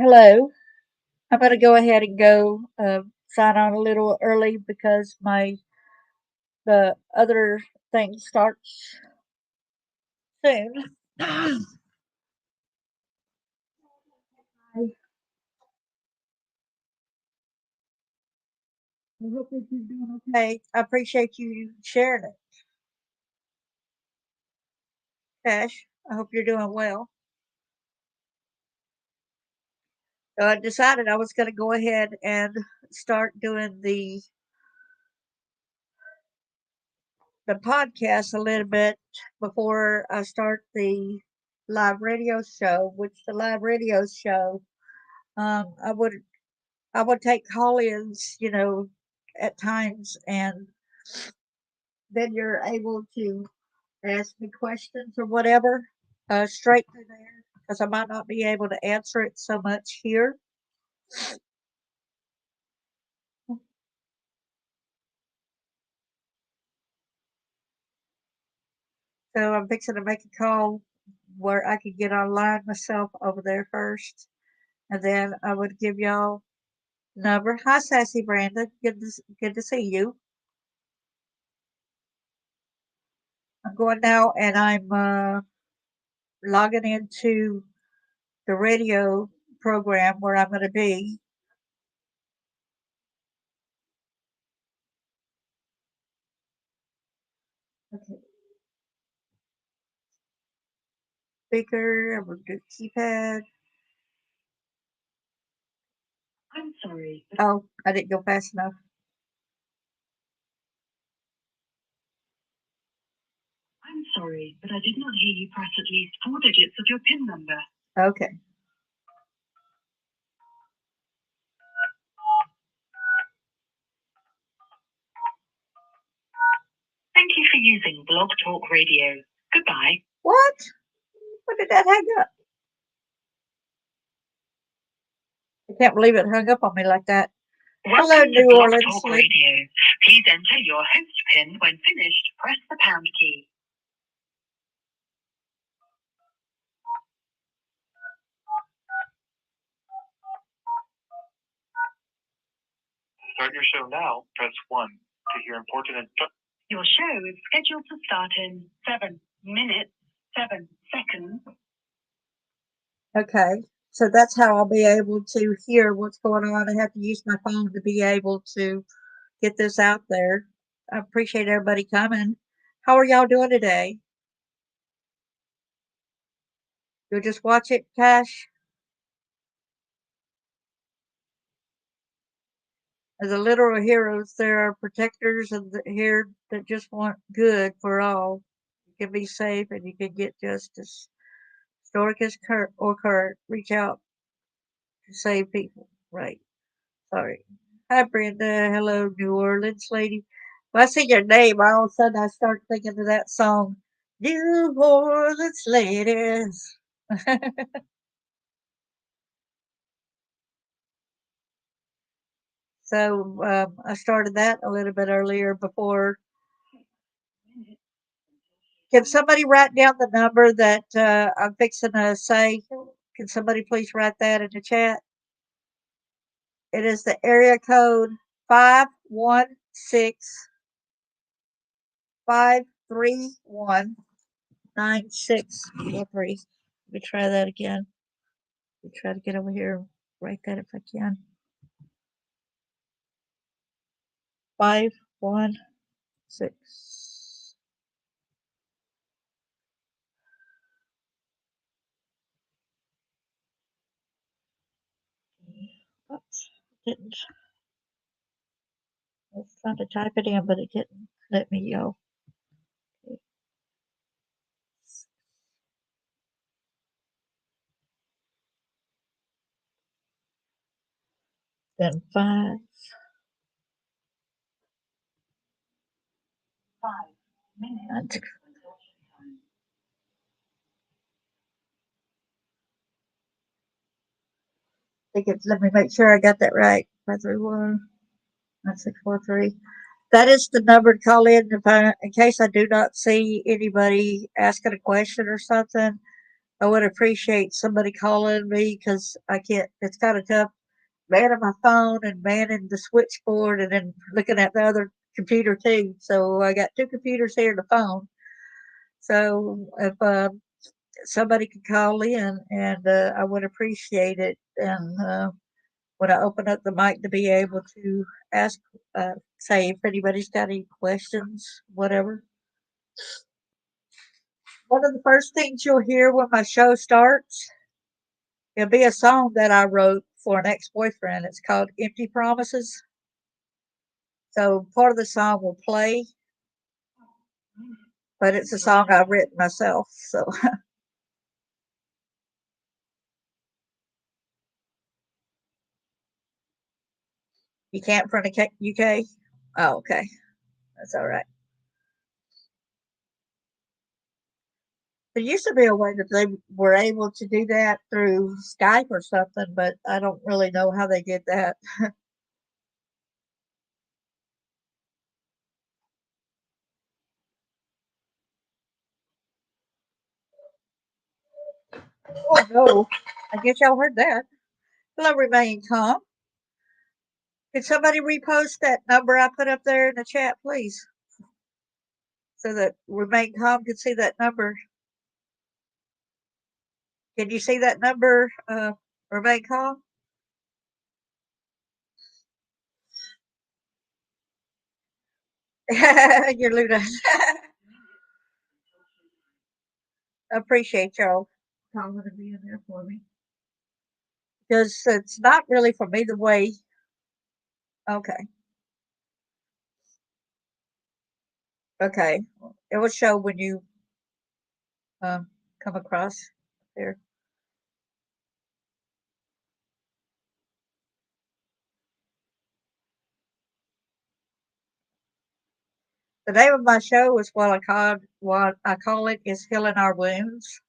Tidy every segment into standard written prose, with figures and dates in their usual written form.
Hello. I'm going to go ahead and go sign on a little early because my the other thing starts soon. I hope that you're doing okay. I appreciate you sharing it, Cash. I hope you're doing well. So I decided I was going to go ahead and start doing the podcast a little bit before I start the live radio show. Which the live radio show, um, I would I would take call-ins, at times, and then you're able to ask me questions or whatever straight through there because I might not be able to answer it so much here. So I'm fixing to make a call where I could get online myself over there first, and then I would give y'all number. Hi, Sassy Brandon. Good to see you. I'm going now, and I'm logging into the radio program where I'm going to be. Okay. Speaker, I'm gonna do keypad. I'm sorry. Oh, I didn't go fast enough. I'm sorry, but I did not hear you press at least 4 digits of your PIN number. Okay. Thank you for using Blog Talk Radio. Goodbye. What? What did that hang up? I can't believe it hung up on me like that. Hello, Welcome to New Blog Orleans. Talk Radio. Please enter your host PIN. When finished, press the pound key. Start your show now. Press 1 to hear important instructions. Your show is scheduled to start in 7 minutes, 7 seconds. Okay, so that's how I'll be able to hear what's going on. I have to use my phone to be able to get this out there. I appreciate everybody coming. How are y'all doing today? You'll just watch it, Cash? As the literal heroes, there are protectors of the here that just want good for all. You can be safe and you can get justice. Historic as Kurt or Kurt, reach out to save people. Right. Sorry. Hi, Brenda. Hello, New Orleans lady. When I see your name, all of a sudden I start thinking of that song, New Orleans ladies. So I started that a little bit earlier before. Can somebody write down the number that I'm fixing to say? Can somebody please write that in the chat? It is the area code 516-531-9643. Let me try that again. Let me try to get over here and write that if I can. 516. Oops, didn't. I was trying to type it in, but it didn't let me go. Then 5 minutes. Let me make sure I got that right. 531-9643. That is the number to call in in case I do not see anybody asking a question or something. I would appreciate somebody calling me because I can't. It's kind of tough manning my phone and manning the switchboard and then looking at the other computer too. So I got two computers here and a phone. So if somebody could call in, and I would appreciate it. And when I open up the mic to be able to ask, say if anybody's got any questions, whatever. One of the first things you'll hear when my show starts, it'll be a song that I wrote for an ex-boyfriend. It's called Empty Promises. So part of the song will play, but it's a song I've written myself. So you can't from the UK? Oh, okay. That's all right. There used to be a way that they were able to do that through Skype or something, but I don't really know how they did that. Oh, no. I guess y'all heard that. Hello, Remain Calm. Could somebody repost that number I put up there in the chat, please? So that Remain Calm can see that number. Can you see that number, Remain Calm? You're Luna. I appreciate y'all calling and being there for me. Because it's not really for me the way. Okay. Okay. It will show when you come across there. The name of my show is what I call it is Healing Our Wounds.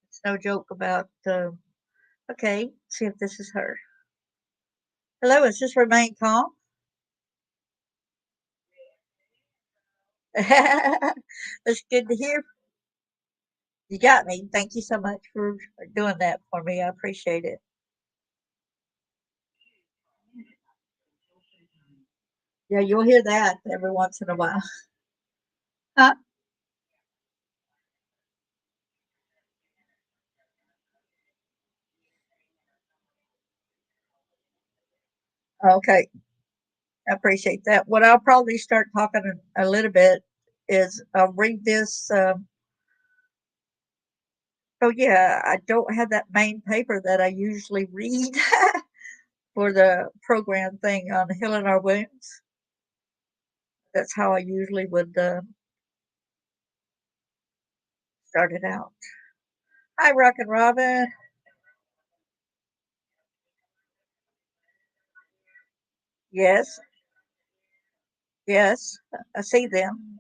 It's no joke about okay, see if this is her. Hello, is this Remain Calm? That's good to hear. You got me. Thank you so much for doing that for me. I appreciate it. Yeah, you'll hear that every once in a while. Huh? Okay, I appreciate that. What I'll probably start talking a little bit is I'll read this. Oh, yeah, I don't have that main paper that I usually read for the program thing on healing our wounds. That's how I usually would start it out. Hi, Rock and Robin. Yes, yes, I see them.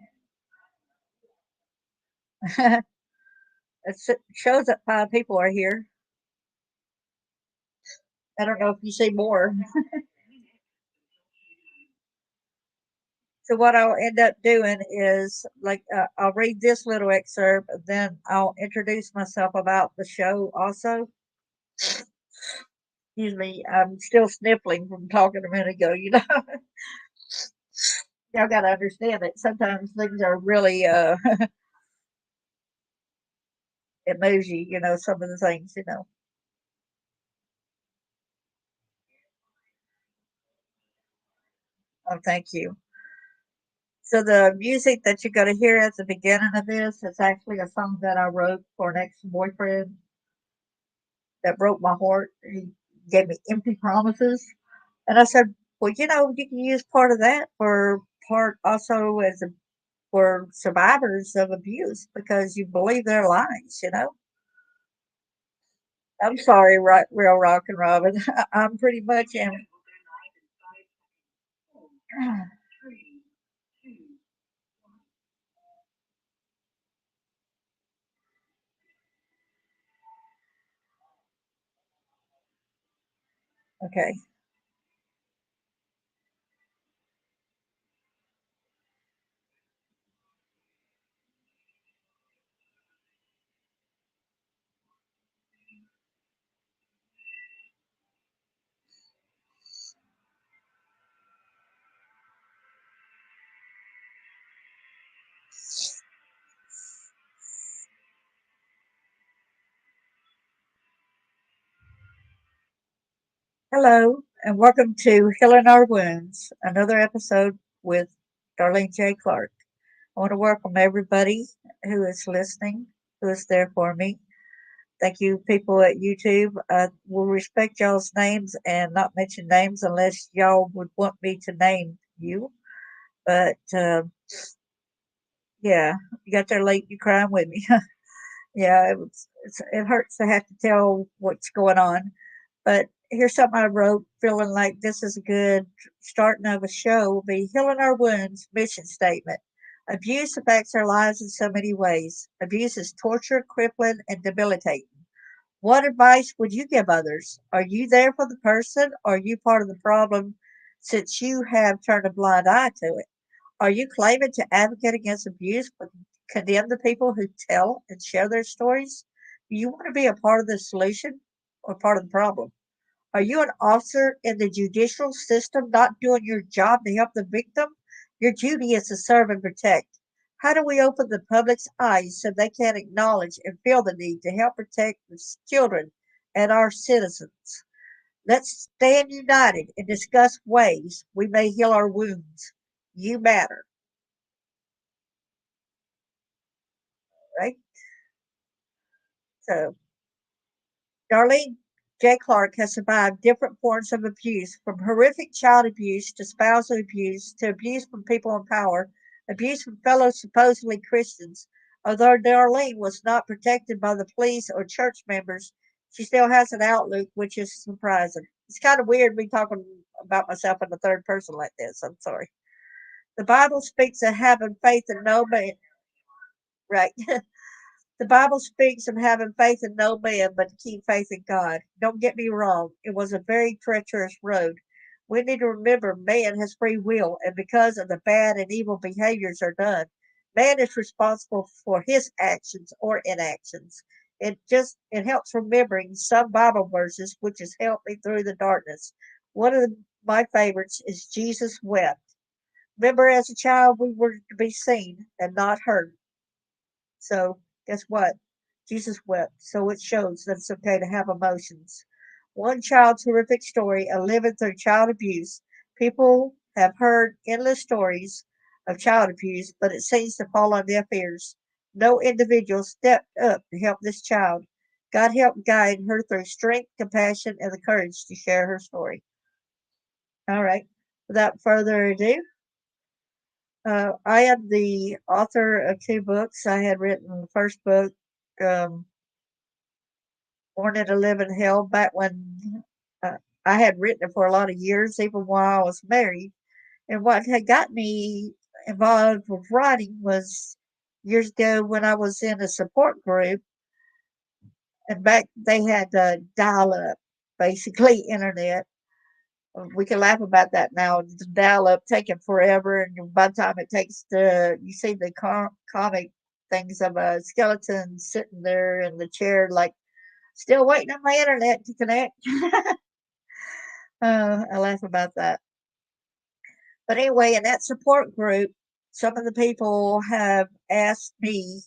It shows that 5 people are here. I don't know if you see more. So what I'll end up doing is like I'll read this little excerpt, and then I'll introduce myself about the show. Also, excuse me, I'm still sniffling from talking a minute ago. You know, y'all got to understand that sometimes things are really emoji. You know, some of the things. You know. Oh, thank you. So the music that you're going to hear at the beginning of this is actually a song that I wrote for an ex-boyfriend that broke my heart. He gave me empty promises, and I said, "Well, you know, you can use part of that for part also as a for survivors of abuse because you believe their lies." You know. I'm sorry, right, real rock and Robin. I'm pretty much am. Okay. Hello, and welcome to Healing Our Wounds, another episode with Darlene J. Clark. I want to welcome everybody who is listening, who is there for me. Thank you, people at YouTube. I will respect y'all's names and not mention names unless y'all would want me to name you. But yeah, you got there late, you crying with me. Yeah, it hurts to have to tell what's going on. But here's something I wrote, feeling like this is a good starting of a show. Will be Healing Our Wounds mission statement. Abuse affects our lives in so many ways. Abuse is torture, crippling, and debilitating. What advice would you give others? Are you there for the person? Or are you part of the problem since you have turned a blind eye to it? Are you claiming to advocate against abuse but condemn the people who tell and share their stories? Do you want to be a part of the solution or part of the problem? Are you an officer in the judicial system not doing your job to help the victim? Your duty is to serve and protect. How do we open the public's eyes so they can acknowledge and feel the need to help protect the children and our citizens? Let's stand united and discuss ways we may heal our wounds. You matter, right? So Darlene J. Clark has survived different forms of abuse, from horrific child abuse to spousal abuse to abuse from people in power, abuse from fellow supposedly Christians. Although Darlene was not protected by the police or church members, she still has an outlook which is surprising. It's kind of weird me talking about myself in the third person like this. I'm sorry. The Bible speaks of having faith in no man, right? The Bible speaks of having faith in no man, but to keep faith in God. Don't get me wrong, it was a very treacherous road. We need to remember man has free will, and because of the bad and evil behaviors are done, man is responsible for his actions or inactions. It helps remembering some Bible verses, which has helped me through the darkness. One of my favorites is Jesus wept. Remember, as a child, we were to be seen and not heard. So guess what? Jesus wept. So it shows that it's okay to have emotions. One child's horrific story of living through child abuse. People have heard endless stories of child abuse, but it seems to fall on deaf ears. No individual stepped up to help this child. God helped guide her through strength, compassion, and the courage to share her story. All right. Without further ado, I am the author of two books. I had written the first book, um, Born to Live in Hell, back when I had written it for a lot of years, even while I was married. And what had got me involved with writing was years ago when I was in a support group, and back they had dial up, basically internet. We can laugh about that now. The dial up taking forever, and by the time it takes you see the comic things of a skeleton sitting there in the chair, like still waiting on my internet to connect. I laugh about that. But anyway, in that support group, some of the people have asked me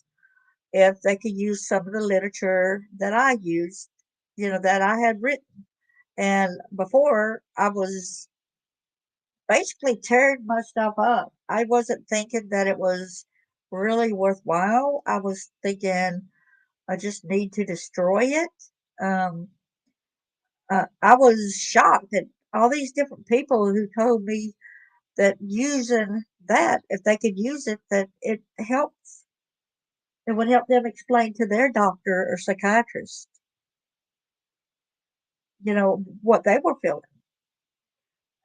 if they could use some of the literature that I used, that I had written. And before, I was basically tearing my stuff up. I wasn't thinking that it was really worthwhile. I was thinking I just need to destroy it. Um, I was shocked at all these different people who told me that using that, if they could use it, that it would help them explain to their doctor or psychiatrist, what they were feeling.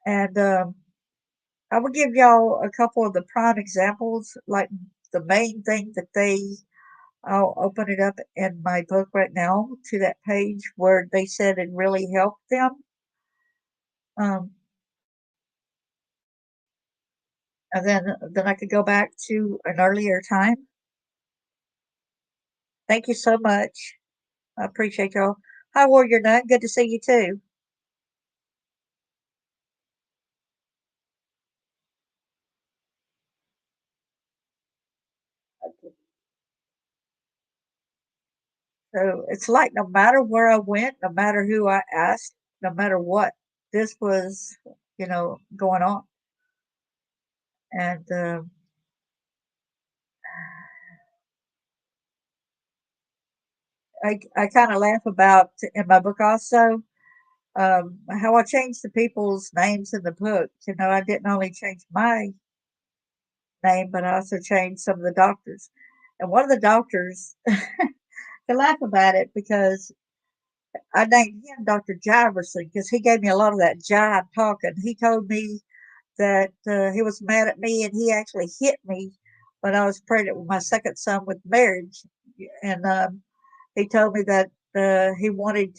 And I will give y'all a couple of the prime examples, like the main thing that I'll open it up in my book right now to that page where they said it really helped them. Um, and then I could go back to an earlier time. Thank you so much. I appreciate y'all. Hi, Warrior Nut. Good to see you too. So it's like no matter where I went, no matter who I asked, no matter what, this was, going on. And I kind of laugh about in my book also how I changed the people's names in the book. I didn't only change my name, but I also changed some of the doctors. And one of the doctors, I laugh about it because I named him Dr. Jiverson because he gave me a lot of that jive talking. He told me that he was mad at me and he actually hit me when I was pregnant with my second son with marriage. And he told me that he wanted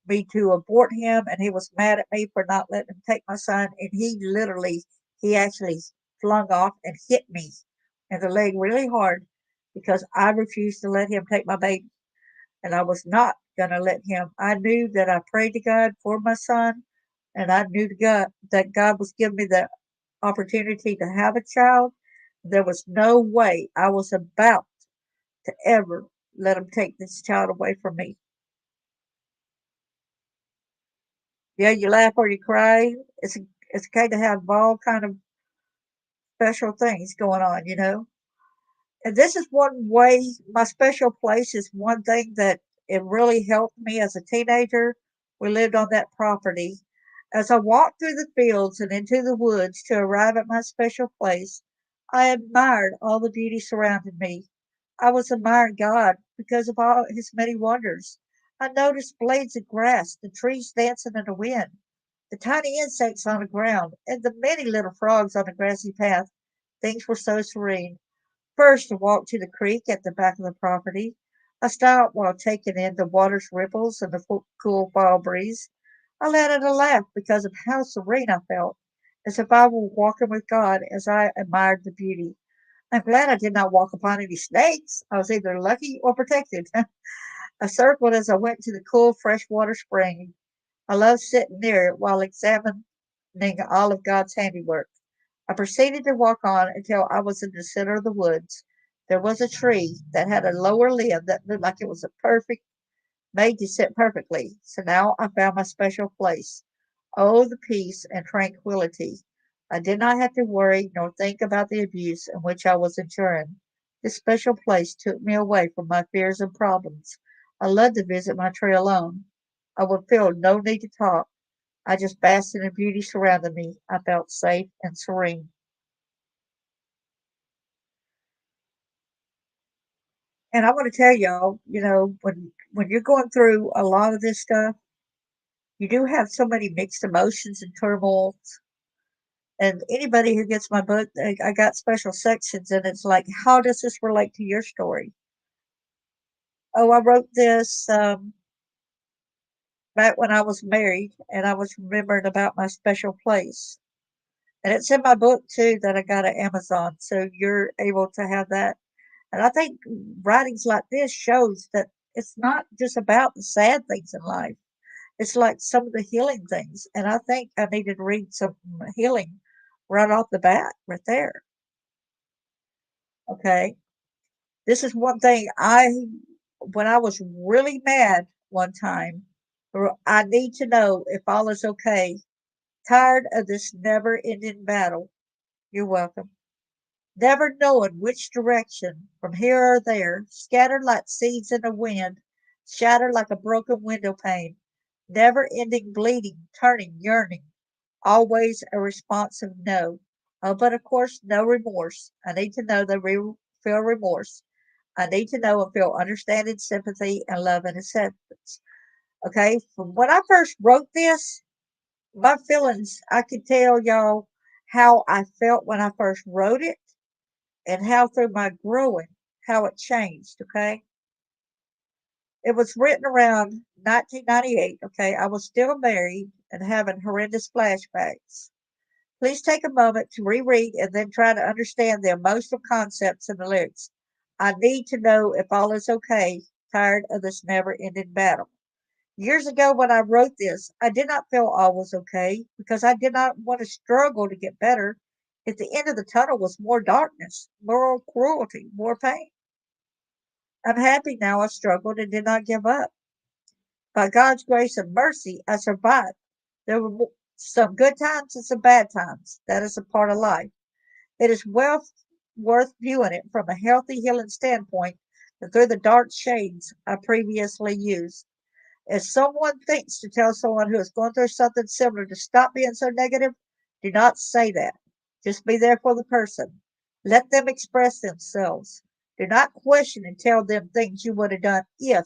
me to abort him and he was mad at me for not letting him take my son. And he actually flung off and hit me in the leg really hard because I refused to let him take my baby. And I was not going to let him. I knew that I prayed to God for my son, and I knew to God that God was giving me the opportunity to have a child. There was no way I was about to ever let him take this child away from me. Yeah, you laugh or you cry. It's okay to have all kind of special things going on. And this is one way, my special place is one thing that it really helped me as a teenager. We lived on that property. As I walked through the fields and into the woods to arrive at my special place, I admired all the beauty surrounding me. I was admiring God because of all his many wonders. I noticed blades of grass, the trees dancing in the wind, the tiny insects on the ground, and the many little frogs on the grassy path. Things were so serene. First, I walked to the creek at the back of the property. I stopped while taking in the water's ripples and the cool fall breeze. I let out a laugh because of how serene I felt, as if I were walking with God as I admired the beauty. I'm glad I did not walk upon any snakes. I was either lucky or protected. I circled as I went to the cool freshwater spring. I loved sitting near it while examining all of God's handiwork. I proceeded to walk on until I was in the center of the woods. There was a tree that had a lower limb that looked like it was made to sit perfectly. So now I found my special place. Oh, the peace and tranquility. I did not have to worry nor think about the abuse in which I was enduring. This special place took me away from my fears and problems. I loved to visit my tree alone. I would feel no need to talk. I just basked in the beauty surrounding me. I felt safe and serene. And I want to tell y'all, when you're going through a lot of this stuff, you do have so many mixed emotions and turmoils. And anybody who gets my book, I got special sections, and it's like, how does this relate to your story? Oh, I wrote this back when I was married, and I was remembering about my special place. And it's in my book too that I got at Amazon, so you're able to have that. And I think writings like this shows that it's not just about the sad things in life. It's like some of the healing things. And I think I needed to read some healing right off the bat, right there. Okay. This is one thing when I was really mad one time, I need to know if all is okay. Tired of this never ending battle. You're welcome. Never knowing which direction, from here or there, scattered like seeds in the wind, shattered like a broken window pane, never ending bleeding, turning, yearning, always a responsive no. Oh, but of course, no remorse. I need to know they feel remorse. I need to know and feel understanding, sympathy, and love and acceptance. Okay, from when I first wrote this, my feelings, I could tell y'all how I felt when I first wrote it and how through my growing, how it changed. Okay, it was written around 1998. Okay, I was still married and having horrendous flashbacks. Please take a moment to reread and then try to understand the emotional concepts in the lyrics. I need to know if all is okay, tired of this never ending battle. Years ago, when I wrote this, I did not feel all was okay because I did not want to struggle to get better. At the end of the tunnel was more darkness, more cruelty, more pain. I'm happy now I struggled and did not give up. By God's grace and mercy, I survived. There were some good times and some bad times. That is a part of life. It is well worth viewing it from a healthy healing standpoint and through the dark shades I previously used. If someone thinks to tell someone who is going through something similar to stop being so negative, do not say that. Just be there for the person. Let them express themselves. Do not question and tell them things you would have done if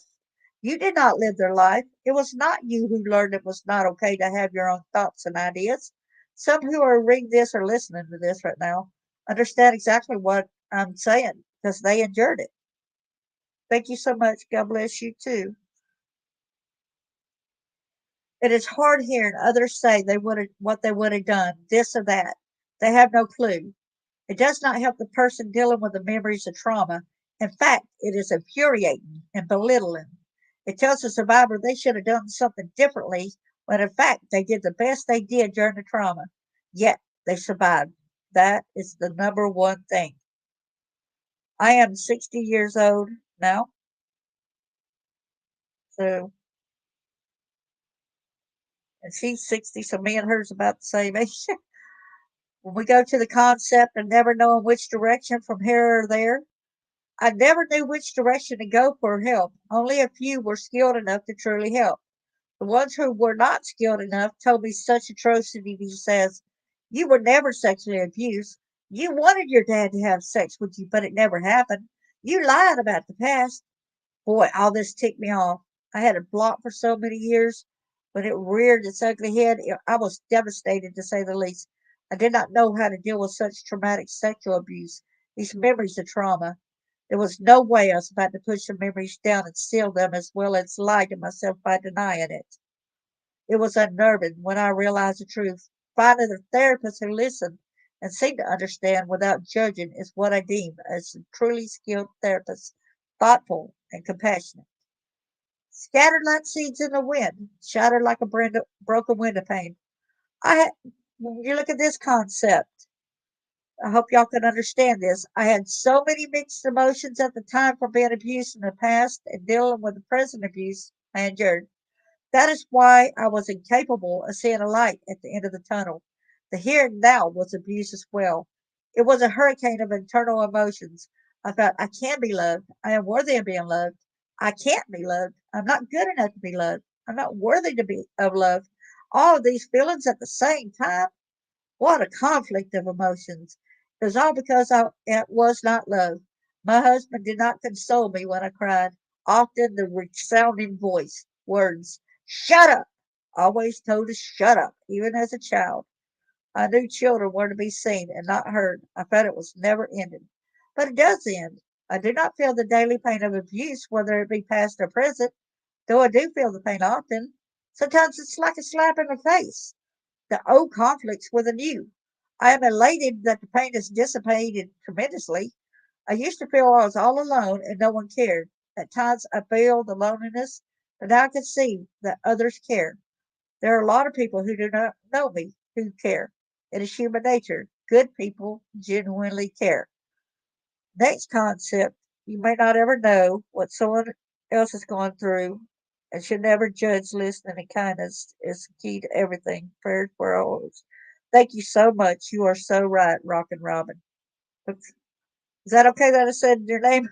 you did not live their life. It was not you who learned it was not okay to have your own thoughts and ideas. Some who are reading this or listening to this right now understand exactly what I'm saying because they endured it. Thank you so much. God bless you too. It is hard hearing others say they would have what they would have done, this or that. They have no clue. It does not help the person dealing with the memories of trauma. In fact, it is infuriating and belittling. It tells the survivor they should have done something differently when in fact they did the best they did during the trauma. Yet they survived. That is the number one thing. I am 60 years old now, so and she's 60, so me and her's about the same age. When we go to the concept of never knowing which direction from here or there, I never knew which direction to go for help. Only a few were skilled enough to truly help. The ones who were not skilled enough told me such atrocities as, "You were never sexually abused. You wanted your dad to have sex with you, but it never happened. You lied about the past." Boy, all this ticked me off. I had it blocked for so many years. When it reared its ugly head, I was devastated to say the least. I did not know how to deal with such traumatic sexual abuse, these memories of trauma. There was no way I was about to push the memories down and seal them as well as lie to myself by denying it. It was unnerving when I realized the truth. Finding a therapist who listened and seemed to understand without judging is what I deem as a truly skilled therapist, thoughtful and compassionate. Scattered like seeds in the wind, shattered like a broken window pane. I had, when you look at this concept, I hope y'all can understand this. I had so many mixed emotions at the time from being abused in the past and dealing with the present abuse I endured. That is why I was incapable of seeing a light at the end of the tunnel. The here and now was abuse as well. It was a hurricane of internal emotions. I felt I can be loved. I am worthy of being loved. I can't be loved. I'm not good enough to be loved. I'm not worthy to be of love. All of these feelings at the same time. What a conflict of emotions. It was all because it was not love. My husband did not console me when I cried. Often the resounding voice, words, "Shut up," always told us shut up, even as a child. I knew children were to be seen and not heard. I felt it was never ending. But it does end. I do not feel the daily pain of abuse, whether it be past or present, though I do feel the pain often. Sometimes it's like a slap in the face. The old conflicts with the new. I am elated that the pain has dissipated tremendously. I used to feel I was all alone and no one cared. At times I feel the loneliness, but now I can see that others care. There are a lot of people who do not know me who care. It is human nature. Good people genuinely care. Next concept, you may not ever know what someone else is going through and should never judge. Listening and kindness is key to everything. Prayers for always. Thank you so much. You are so right, Rockin' Robin. Is that okay that I said your name?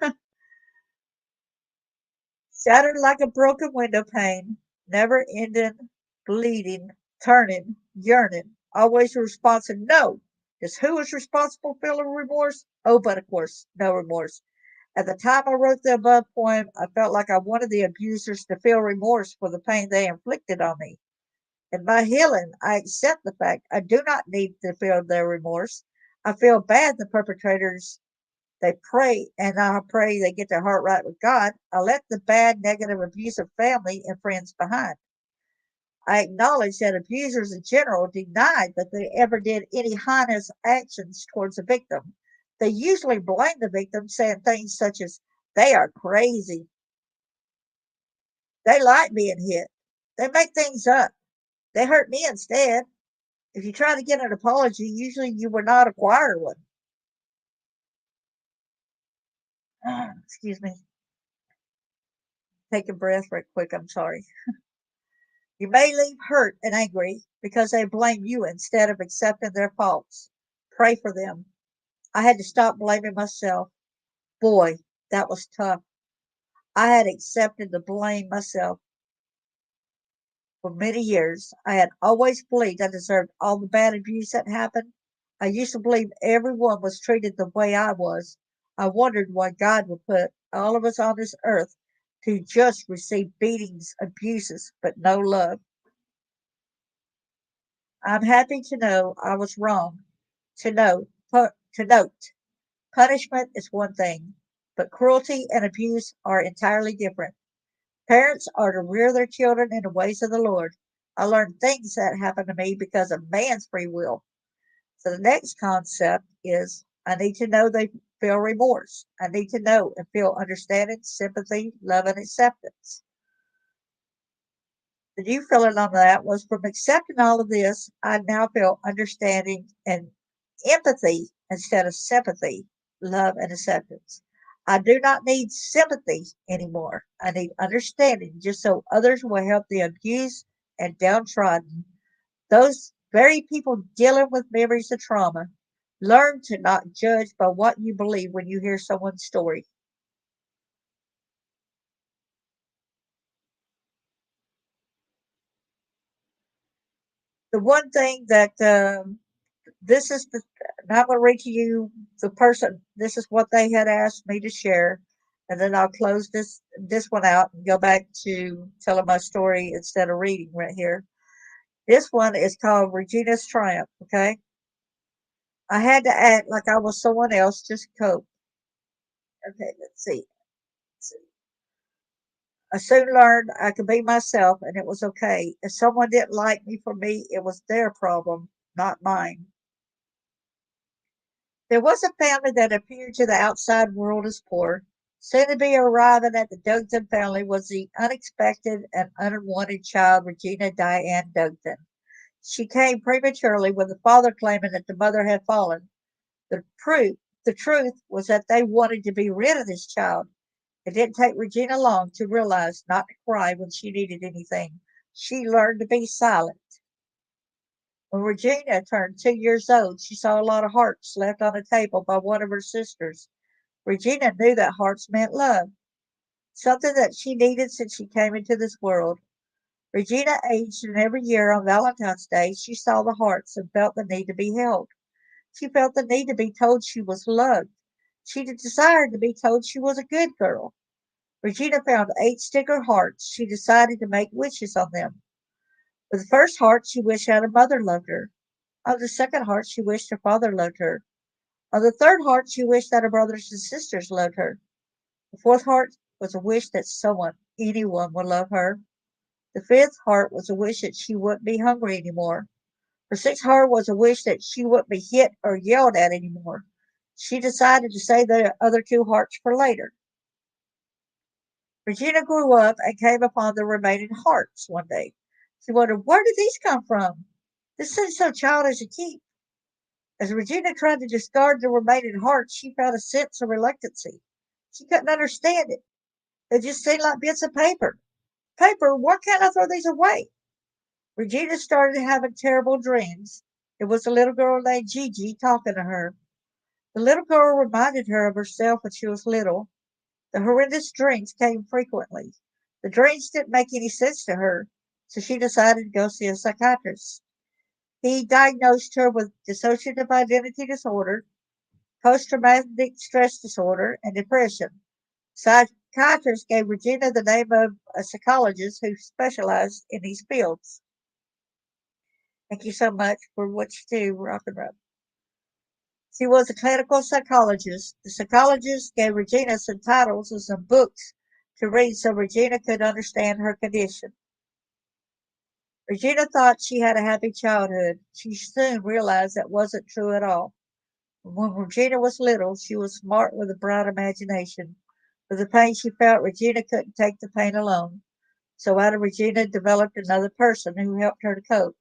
Shattered like a broken window pane, never ending, bleeding, turning, yearning, always responsive. No. Just who is responsible for feeling remorse? Oh, but of course, no remorse. At the time I wrote the above poem, I felt like I wanted the abusers to feel remorse for the pain they inflicted on me. In my healing, I accept the fact I do not need to feel their remorse. I feel bad the perpetrators they pray and I pray they get their heart right with God. I left the bad, negative, abusive family and friends behind. I acknowledge that abusers in general denied that they ever did any heinous actions towards the victim. They usually blame the victim, saying things such as, "They are crazy. They like being hit. They make things up. They hurt me instead." If you try to get an apology, usually you will not acquire one. Excuse me. Take a breath right quick. I'm sorry. You may leave hurt and angry because they blame you instead of accepting their faults. Pray for them. I had to stop blaming myself. Boy, that was tough. I had accepted the blame myself for many years. I had always believed I deserved all the bad abuse that happened. I used to believe everyone was treated the way I was. I wondered why God would put all of us on this earth to just receive beatings, abuses, but no love. I'm happy to know I was wrong. To note, punishment is one thing, but cruelty and abuse are entirely different. Parents are to rear their children in the ways of the Lord. I learned things that happened to me because of man's free will. So the next concept is I need to know they feel remorse. I need to know and feel understanding, sympathy, love, and acceptance. The new feeling on that was from accepting all of this, I now feel understanding and empathy instead of sympathy, love, and acceptance. I do not need sympathy anymore. I need understanding just so others will help the abused and downtrodden. Those very people dealing with memories of trauma. Learn to not judge by what you believe when you hear someone's story. The one thing that this is the and I'm going to read to you the person. This is what they had asked me to share, and then I'll close this one out and go back to telling my story instead of reading right here. This one is called Regina's Triumph. Okay, I had to act like I was someone else just to cope. Okay, let's see. Let's see. I soon learned I could be myself, and it was okay. If someone didn't like me for me, it was their problem, not mine. There was a family that appeared to the outside world as poor. Soon to be arriving at the Dugton family was the unexpected and unwanted child, Regina Diane Dugton. She came prematurely, with the father claiming that the mother had fallen. The truth, the truth was that they wanted to be rid of this child. It didn't take Regina long to realize not to cry when she needed anything. She learned to be silent. When Regina turned 2 years old, she saw a lot of hearts left on a table by one of her sisters. Regina knew that hearts meant love, something that she needed since she came into this world. Regina aged, and every year on Valentine's Day, she saw the hearts and felt the need to be held. She felt the need to be told she was loved. She desired to be told she was a good girl. Regina found 8 sticker hearts. She decided to make wishes on them. With the first heart, she wished that her mother loved her. On the second heart, she wished her father loved her. On the third heart, she wished that her brothers and sisters loved her. The fourth heart was a wish that someone, anyone, would love her. The fifth heart was a wish that she wouldn't be hungry anymore. Her sixth heart was a wish that she wouldn't be hit or yelled at anymore. She decided to save the other 2 hearts for later. Regina grew up and came upon the remaining hearts one day. She wondered, where did these come from? This seems so childish to keep. As Regina tried to discard the remaining hearts, she felt a sense of reluctancy. She couldn't understand it. It just seemed like bits of paper. Paper, why can't I throw these away? Regina started having terrible dreams. It was a little girl named Gigi talking to her. The little girl reminded her of herself when she was little. The horrendous dreams came frequently. The dreams didn't make any sense to her, so she decided to go see a psychiatrist. He diagnosed her with dissociative identity disorder, post traumatic stress disorder, and depression. Psychiatrist gave Regina the name of a psychologist who specialized in these fields. Thank you so much for what you do, Rock and Roll. She was a clinical psychologist. The psychologist gave Regina some titles and some books to read so Regina could understand her condition. Regina thought she had a happy childhood. She soon realized that wasn't true at all. When Regina was little, she was smart with a bright imagination. With the pain she felt, Regina couldn't take the pain alone. So out of Regina developed another person who helped her to cope.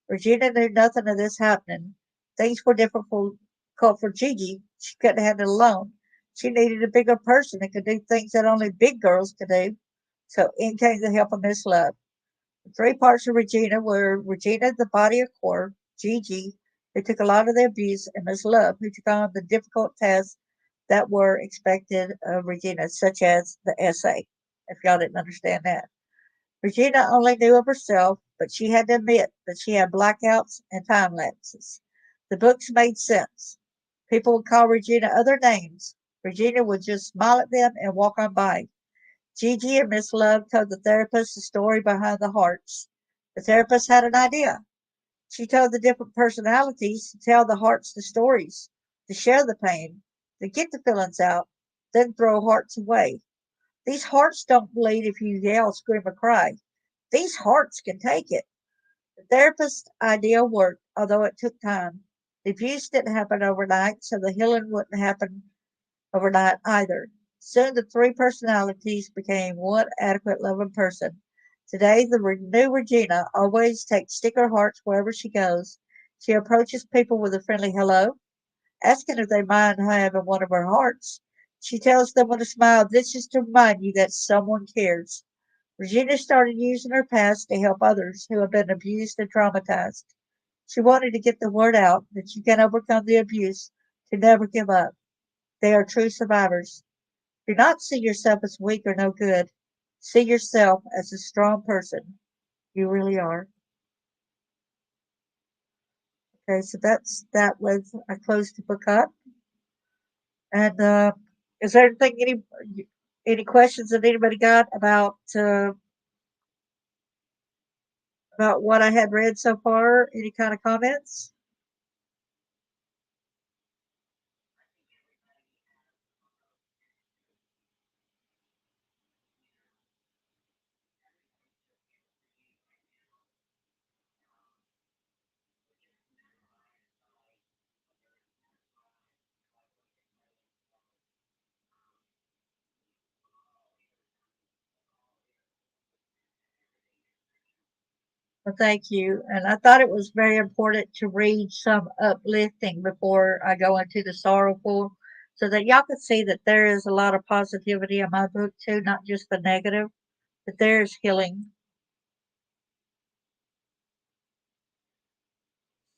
Regina knew nothing of this happening. Things were difficult for Gigi. She couldn't handle it alone. She needed a bigger person that could do things that only big girls could do. So in came the help of Miss Love. The three parts of Regina were Regina, the body of core, Gigi, who took a lot of the abuse, and Miss Love, who took on the difficult tasks that were expected of Regina, such as the essay, if y'all didn't understand that. Regina only knew of herself, but she had to admit that she had blackouts and time lapses. The books made sense. People would call Regina other names. Regina would just smile at them and walk on by. Gigi and Miss Love told the therapist the story behind the hearts. The therapist had an idea. She told the different personalities to tell the hearts the stories, to share the pain, to get the feelings out, then throw hearts away. These hearts don't bleed if you yell, scream, or cry. These hearts can take it. The therapist's idea worked, although it took time. The abuse didn't happen overnight, so the healing wouldn't happen overnight either. Soon the three personalities became one adequate loving person. Today, the new Regina always takes sticker hearts wherever she goes. She approaches people with a friendly hello, asking if they mind having one of her hearts. She tells them with a smile, "This is to remind you that someone cares." Regina started using her past to help others who have been abused and traumatized. She wanted to get the word out that you can overcome the abuse, to never give up. They are true survivors. Do not see yourself as weak or no good. See yourself as a strong person. You really are. Okay, so that's that was I closed the book up. And is there anything any questions that anybody got about what I had read so far? Any kind of comments? Well, thank you. And I thought it was very important to read some uplifting before I go into the sorrowful, so that y'all could see that there is a lot of positivity in my book too, not just the negative, but there's healing.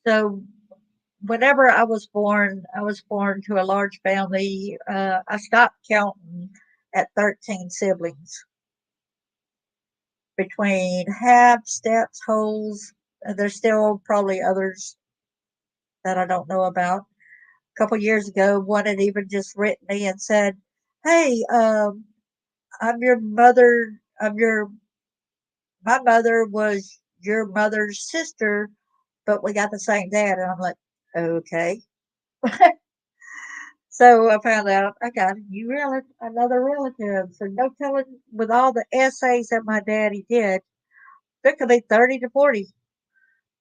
So whenever I was born to a large family. I stopped counting at 13 siblings between halves, steps, holes. There's still probably others that I don't know about. A couple years ago, one had even just written me and said, "Hey, I'm your mother. My mother was your mother's sister, but we got the same dad." And I'm like, "Okay." So I found out I got a new another relative. So no telling, with all the essays that my daddy did, there could be 30 to 40.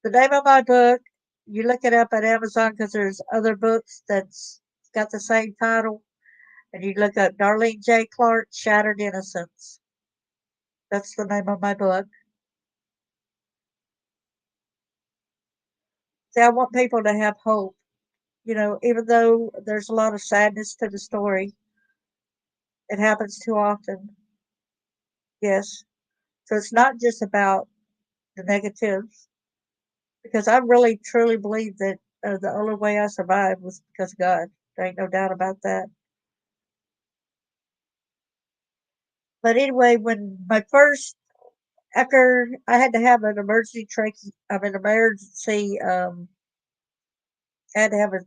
The name of my book, you look it up at Amazon because there's other books that's got the same title. And you look up Darlene J. Clark, Shattered Innocence. That's the name of my book. See, I want people to have hope. You know, even though there's a lot of sadness to the story, it happens too often. Yes. So it's not just about the negatives, because I really truly believe that the only way I survived was because of God. There ain't no doubt about that. But anyway, when my first after I had to have an emergency I had to have a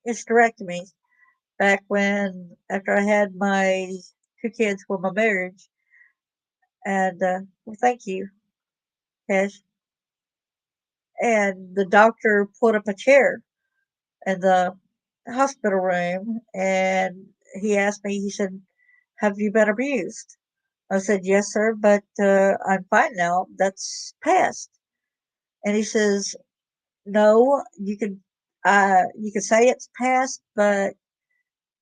hysterectomy back when after I had my two kids for my marriage. And well, thank you, Cash. And the doctor put up a chair in the hospital room, and he asked me. He said, "Have you been abused?" I said, "Yes, sir, but I'm fine now. That's past." And he says, "No, you can say it's past, but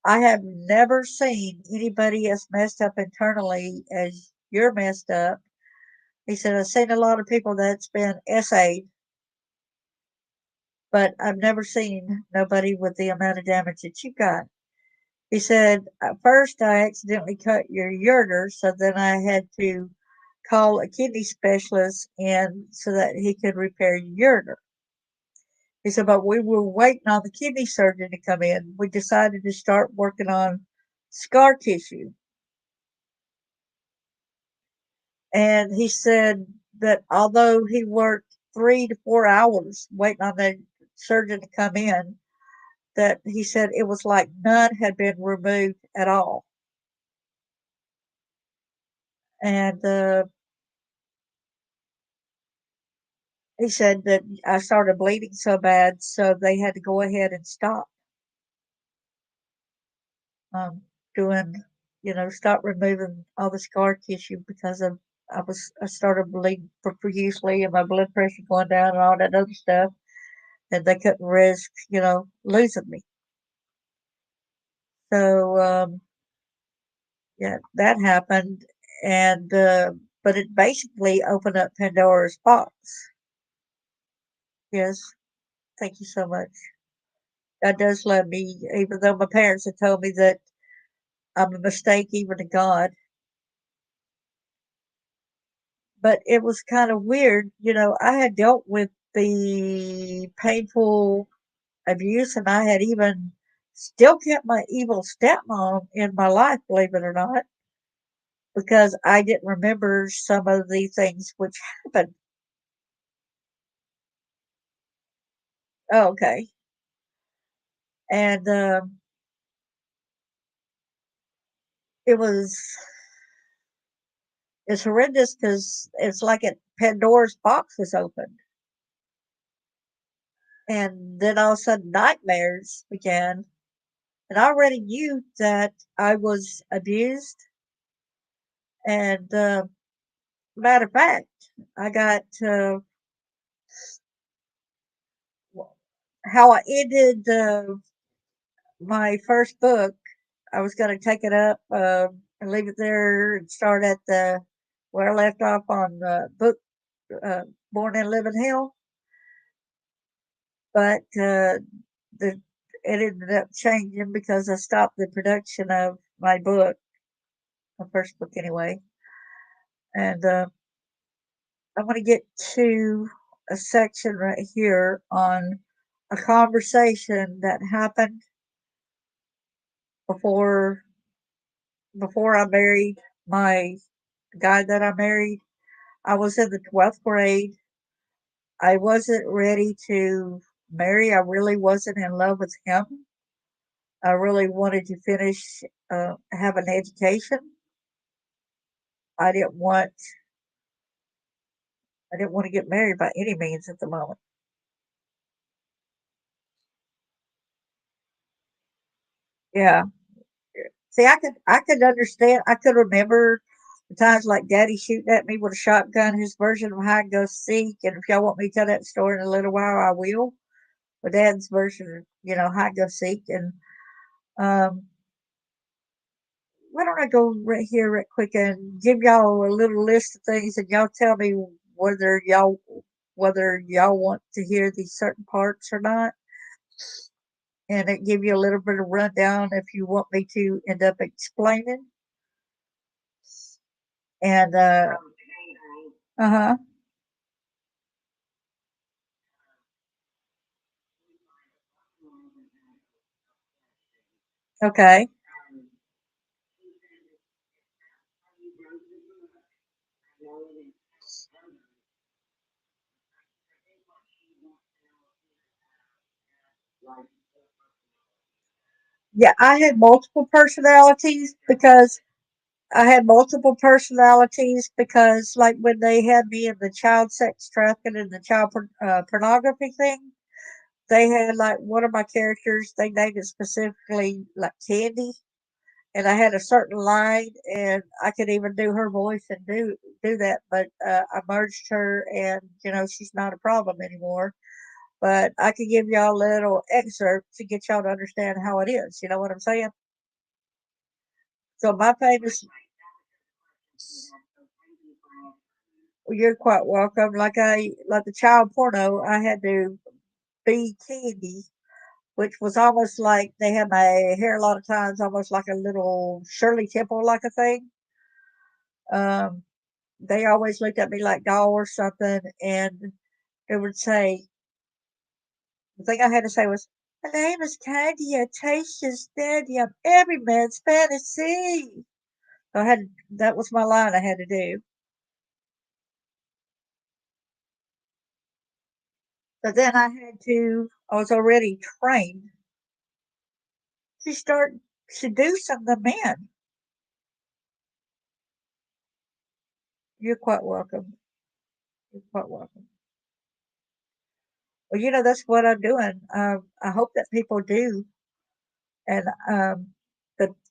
I have never seen anybody as messed up internally as you're messed up." He said, "I've seen a lot of people that's been essayed, but I've never seen nobody with the amount of damage that you got." He said, "At first I accidentally cut your ureter, so then I had to call a kidney specialist in so that he could repair your ureter. He said, but we were waiting on the kidney surgeon to come in. We decided to start working on scar tissue. And he said that although he worked 3 to 4 hours waiting on the surgeon to come in, that he said it was like none had been removed at all. And he said that I started bleeding so bad, so they had to go ahead and stop um, doing, stop removing all the scar tissue because of I started bleeding profusely and my blood pressure going down and all that other stuff, and they couldn't risk, losing me. So yeah, that happened, and but it basically opened up Pandora's box. Yes, thank you so much. God does love me, even though my parents had told me that I'm a mistake even to God. But it was kind of weird, I had dealt with the painful abuse, and I had even still kept my evil stepmom in my life, believe it or not, because I didn't remember some of the things which happened. Oh, okay. And it was it's horrendous because it's like Pandora's box was opened, and then all of a sudden nightmares began. And I already knew that I was abused. And matter of fact, I got how I ended my first book. I was going to take it up and leave it there and start at the where I left off on the book uh, Born and Living Hell, but the it ended up changing because I stopped the production of my book, my first book anyway, and I want to get to a section right here on a conversation that happened before before I married my guy that I married. I was in the 12th grade. I wasn't ready to marry. I really wasn't in love with him. I really wanted to have an education. I didn't want, I didn't want to get married by any means at the moment. Yeah. See, I could understand. I could remember the times like Daddy shooting at me with a shotgun, his version of hide go seek. And if y'all want me to tell that story in a little while, I will. But Dad's version, of, hide go seek. And um, why don't I go right here, right quick, and give y'all a little list of things, and y'all tell me whether y'all whether y'all want to hear these certain parts or not, and it give you a little bit of rundown if you want me to end up explaining. And huh, okay, yeah, I had multiple personalities because, like, when they had me in the child sex trafficking and the child pornography thing, they had like one of my characters. They named it specifically like Candy, and I had a certain line, and I could even do her voice and do that. But I merged her, and she's not a problem anymore. But I could give y'all a little excerpt to get y'all to understand how it is. You know what I'm saying? So my famous, well, you're quite welcome. Like the child porno, I had to be Candy, which was almost like they had my hair a lot of times, almost like a little Shirley Temple like a thing. Um, they always looked at me like doll or something, and they would say, the thing I had to say was, "My name is Candy, a tasteless dandy. I'm every man's fantasy." So that was my line I had to do. But then I was already trained to start seducing the men. You're quite welcome. You're quite welcome. Well, that's what I'm doing. I hope that people do. And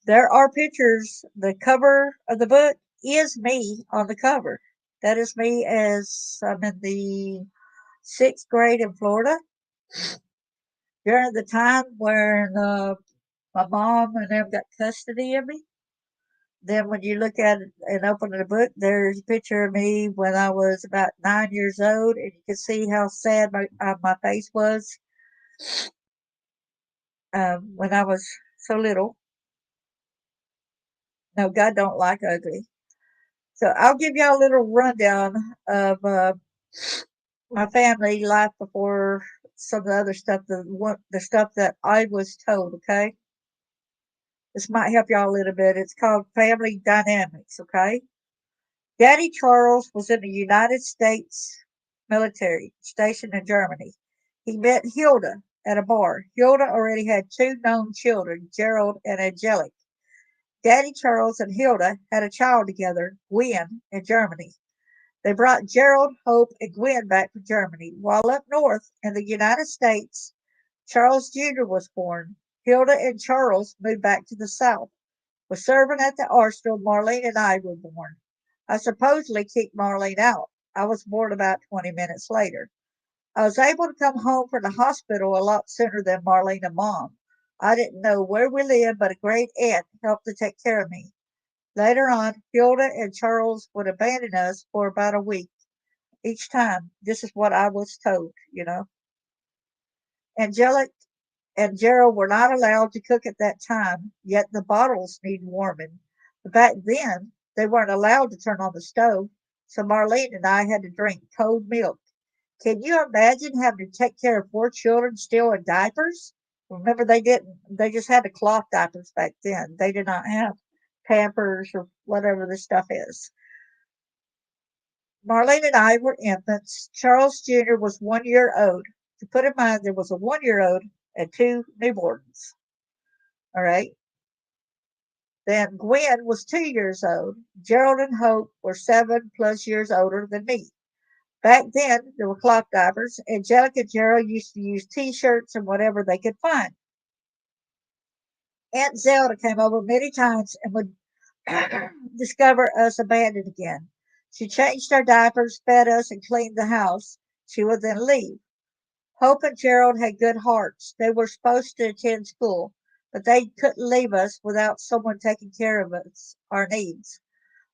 there are pictures. The cover of the book is me on the cover. That is me as I'm in the sixth grade in Florida during the time when my mom and them got custody of me. Then when you look at it and open the book, there's a picture of me when I was about 9 years old, and you can see how sad my face was when I was so little. No, God don't like ugly. So I'll give y'all a little rundown of my family life before some of the other stuff, the stuff that I was told. Okay, this might help y'all a little bit. It's called Family Dynamics. Okay, Daddy Charles was in the United States military, stationed in Germany. He met Hilda at a bar. Hilda already had two known children, Gerald and Angelic. Daddy Charles and Hilda had a child together, Gwen, in Germany. They brought Gerald, Hope, and Gwen back to Germany. While up north in the United States, Charles Jr. was born. Hilda and Charles moved back to the south. With serving at the arsenal, Marlene and I were born. I supposedly kicked Marlene out. I was born about 20 minutes later. I was able to come home from the hospital a lot sooner than Marlene and Mom. I didn't know where we lived, but a great aunt helped to take care of me. Later on, Hilda and Charles would abandon us for about a week each time. This is what I was told. Angelic and Gerald were not allowed to cook at that time, yet the bottles needed warming. But back then, they weren't allowed to turn on the stove, so Marlene and I had to drink cold milk. Can you imagine having to take care of four children still in diapers? Remember, they just had the cloth diapers back then. They did not have Pampers or whatever this stuff is. Marlene and I were infants. Charles Jr. was 1 year old. To put in mind, there was a 1 year old and two newborns. All right. Then Gwen was 2 years old. Gerald and Hope were 7+ years older than me. Back then, there were cloth diapers. Angelica and Gerald used to use T-shirts and whatever they could find. Aunt Zelda came over many times and would discover us abandoned again. She changed our diapers, fed us, and cleaned the house. She would then leave. Hope and Gerald had good hearts. They were supposed to attend school, but they couldn't leave us without someone taking care of us, our needs.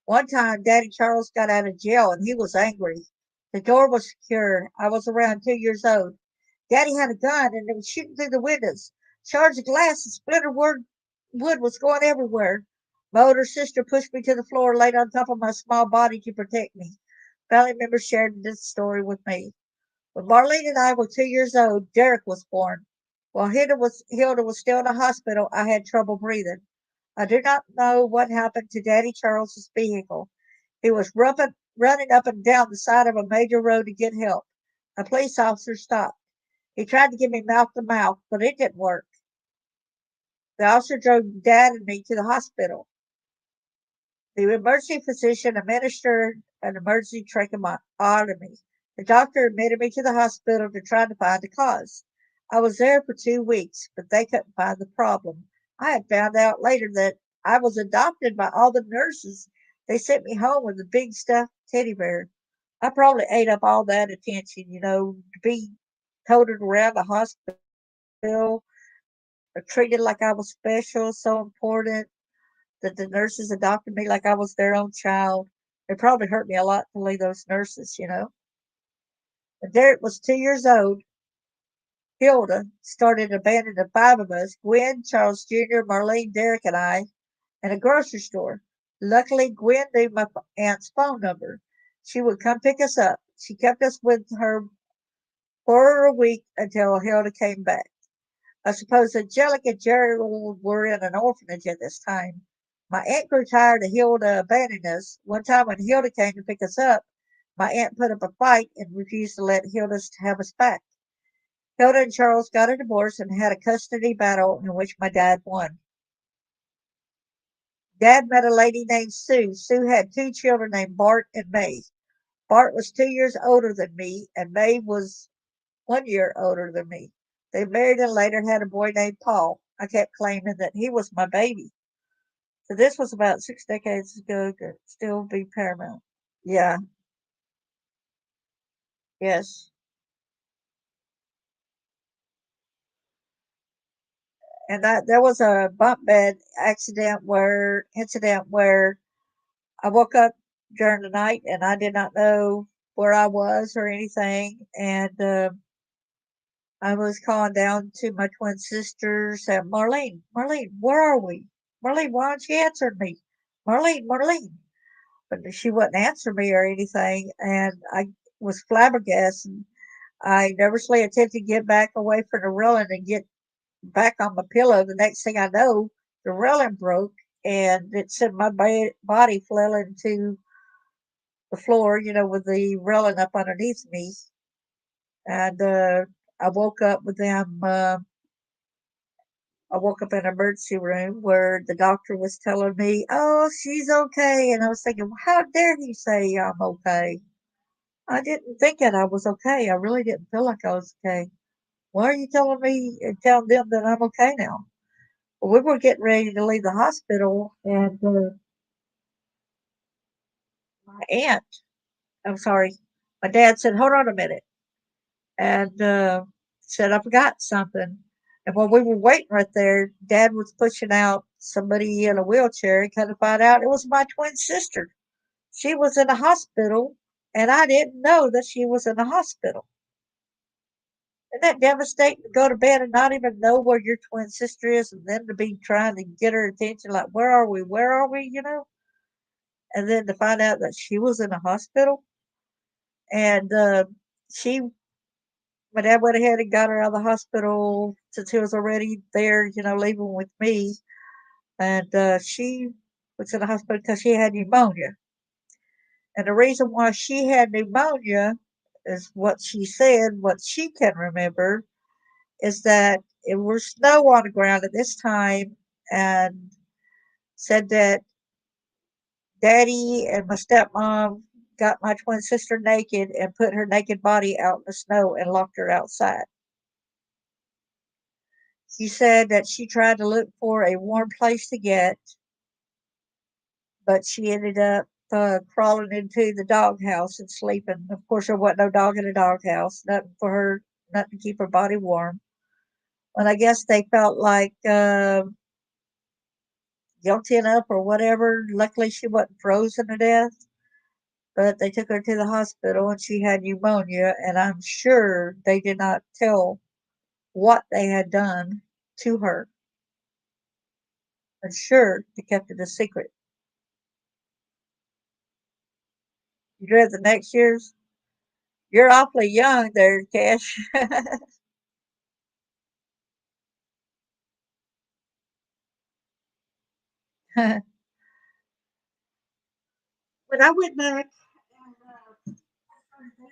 One time, Daddy Charles got out of jail and he was angry. The door was secure. I was around 2 years old. Daddy had a gun and it was shooting through the windows. Shards of glass and wood was going everywhere. My older sister pushed me to the floor, laid on top of my small body to protect me. Family members shared this story with me. When Marlene and I were 2 years old, Derek was born. While Hilda was still in the hospital, I had trouble breathing. I do not know what happened to Daddy Charles's vehicle. He was running up and down the side of a major road to get help. A police officer stopped. He tried to give me mouth to mouth, but it didn't work. The officer drove Dad and me to the hospital. The emergency physician administered an emergency tracheotomy. The doctor admitted me to the hospital to try to find the cause. I was there for 2 weeks, but they couldn't find the problem. I had found out later that I was adopted by all the nurses. They sent me home with a big stuffed teddy bear. I probably ate up all that attention, to be toted around the hospital or treated like I was special, so important that the nurses adopted me like I was their own child. It probably hurt me a lot to leave those nurses. When Derek was 2 years old, Hilda started abandoning five of us, Gwen, Charles Jr., Marlene, Derek, and I, in a grocery store. Luckily, Gwen knew my aunt's phone number. She would come pick us up. She kept us with her for a week until Hilda came back. I suppose Angelica and Gerald were in an orphanage at this time. My aunt grew tired of Hilda abandoning us. One time when Hilda came to pick us up, my aunt put up a fight and refused to let Hilda have us back. Hilda and Charles got a divorce and had a custody battle in which my dad won. Dad met a lady named Sue. Sue had two children named Bart and May. Bart was 2 years older than me, and May was 1 year older than me. They married and later had a boy named Paul. I kept claiming that he was my baby. So this was about 6 decades ago, could still be paramount. Yeah, yes. And there was a bunk bed incident where I woke up during the night and I did not know where I was or anything. And I was calling down to my twin sister, saying, Marlene, Marlene, where are we? Marlene, why aren't you answering me? Marlene, Marlene. But she wouldn't answer me or anything. And I was flabbergasted. I nervously attempted to get back away from the railing and get back on my pillow. The next thing I know, the railing broke and it sent my body flailing to the floor, with the railing up underneath me. And I woke up with them. I woke up in an emergency room where the doctor was telling me, "Oh, she's okay," and I was thinking, well, "How dare he say I'm okay?" I didn't think that I was okay. I really didn't feel like I was okay. Why are you telling me and telling them that I'm okay now? Well, we were getting ready to leave the hospital, and my aunt, I'm sorry, my dad said, "Hold on a minute," and said, "I forgot something." And while we were waiting right there, Dad was pushing out somebody in a wheelchair, and kind of find out it was my twin sister. She was in the hospital, and I didn't know that she was in the hospital. Isn't that devastating to go to bed and not even know where your twin sister is, and then to be trying to get her attention, like, where are we? Where are we? And then to find out that she was in a hospital. And she, my dad went ahead and got her out of the hospital since he was already there, leaving with me. And she was in the hospital because she had pneumonia. And the reason why she had pneumonia is what she said, what she can remember, is that it was snow on the ground at this time, and said that daddy and my stepmom got my twin sister naked and put her naked body out in the snow and locked her outside. She said that she tried to look for a warm place to get, but she ended up crawling into the doghouse and sleeping. Of course, there wasn't no dog in the doghouse, nothing for her, nothing to keep her body warm. And I guess they felt like guilty enough or whatever. Luckily, she wasn't frozen to death, but they took her to the hospital and she had pneumonia. And I'm sure they did not tell what they had done to her. I'm sure they kept it a secret. You dread the next year's? You're awfully young there, Cash. When I went back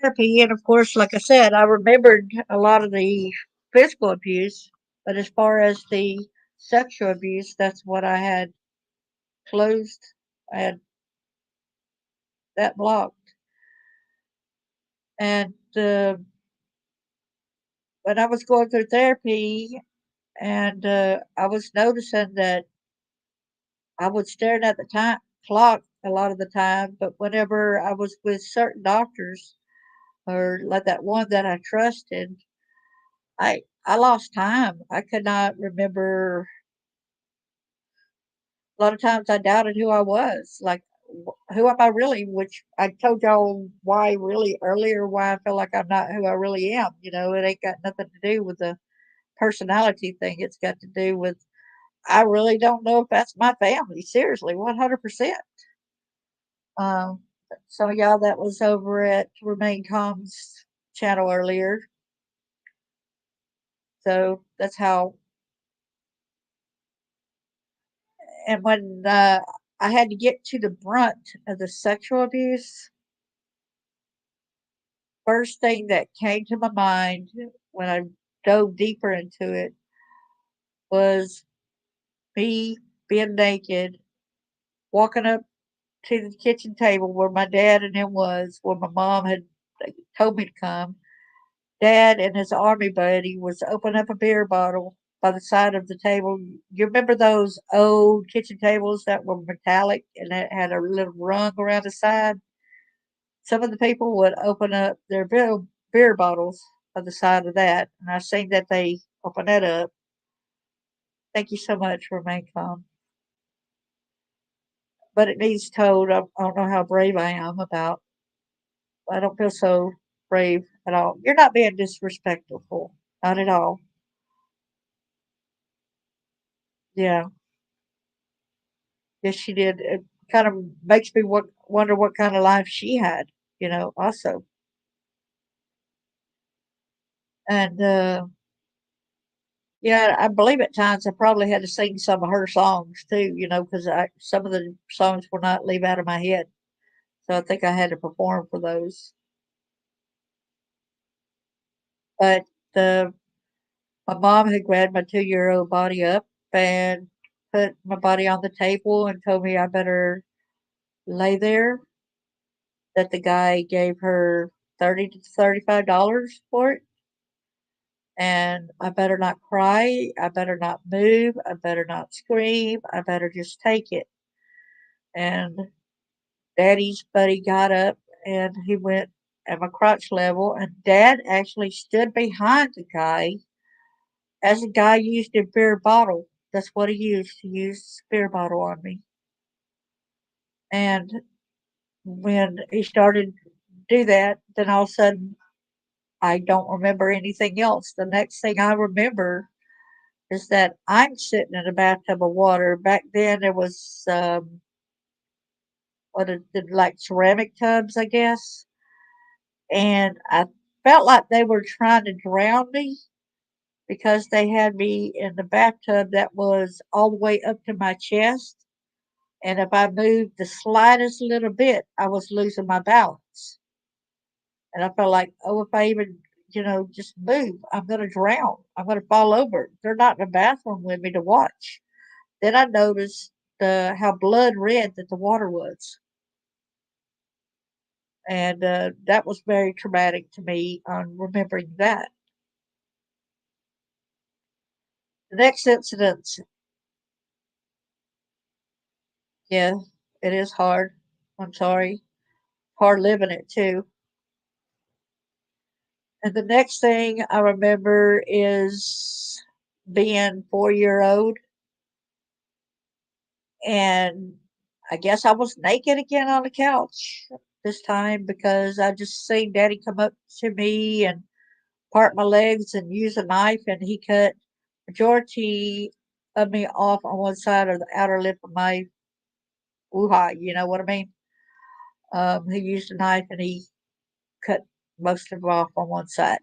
therapy, and of course, like I said, I remembered a lot of the physical abuse, but as far as the sexual abuse, that's what I had closed. I had that blocked. And when I was going through therapy, and I was noticing that I was staring at the time clock a lot of the time, but whenever I was with certain doctors, or like that one that I trusted, I lost time. I could not remember. A lot of times I doubted who I was. Like, who am I really? Which I told y'all why really earlier, why I feel like I'm not who I really am. It ain't got nothing to do with the personality thing. It's got to do with I really don't know if that's my family. Seriously, 100%. Um, so y'all, that was over at Remain Calm's channel earlier. So that's how. And when I had to get to the brunt of the sexual abuse, first thing that came to my mind when I dove deeper into it was me being naked, walking up to the kitchen table where my dad and him was, where my mom had told me to come. Dad and his army buddy was opening up a beer bottle by the side of the table. You remember those old kitchen tables that were metallic and that had a little rung around the side? Some of the people would open up their beer bottles by the side of that, and I seen that they opened that up. Thank you so much for Maycom. But it needs told. I don't know how brave I am about. I don't feel so brave at all. You're not being disrespectful, not at all. Yeah, yes, she did. It kind of makes me wonder what kind of life she had. Also, and yeah, I believe at times I probably had to sing some of her songs too. Because some of the songs will not leave out of my head, so I think I had to perform for those. But the my mom had grabbed my 2-year-old body up and put my body on the table and told me I better lay there. That the guy gave her $30 to $35 for it, and I better not cry. I better not move. I better not scream. I better just take it. And Daddy's buddy got up and he went at my crotch level, and Dad actually stood behind the guy as the guy used a beer bottle. That's what he used. He used a beer bottle on me. And when he started to do that, then all of a sudden I don't remember anything else. The next thing I remember is that I'm sitting in a bathtub of water. Back then there was like ceramic tubs, I guess, and I felt like they were trying to drown me because they had me in the bathtub that was all the way up to my chest. And if I moved the slightest little bit, I was losing my balance. And I felt like, oh, if I even, just move, I'm going to drown. I'm going to fall over. They're not in the bathroom with me to watch. Then I noticed how blood red that the water was. And that was very traumatic to me on remembering that. The next incident, yeah, it is hard. I'm sorry. Hard living it too. And the next thing I remember is being 4 year old, and I guess I was naked again on the couch this time because I just seen Daddy come up to me and part my legs and use a knife, and he cut majority of me off on one side of the outer lip of my wuha. You know what I mean? He used a knife and he cut most of it off on one side.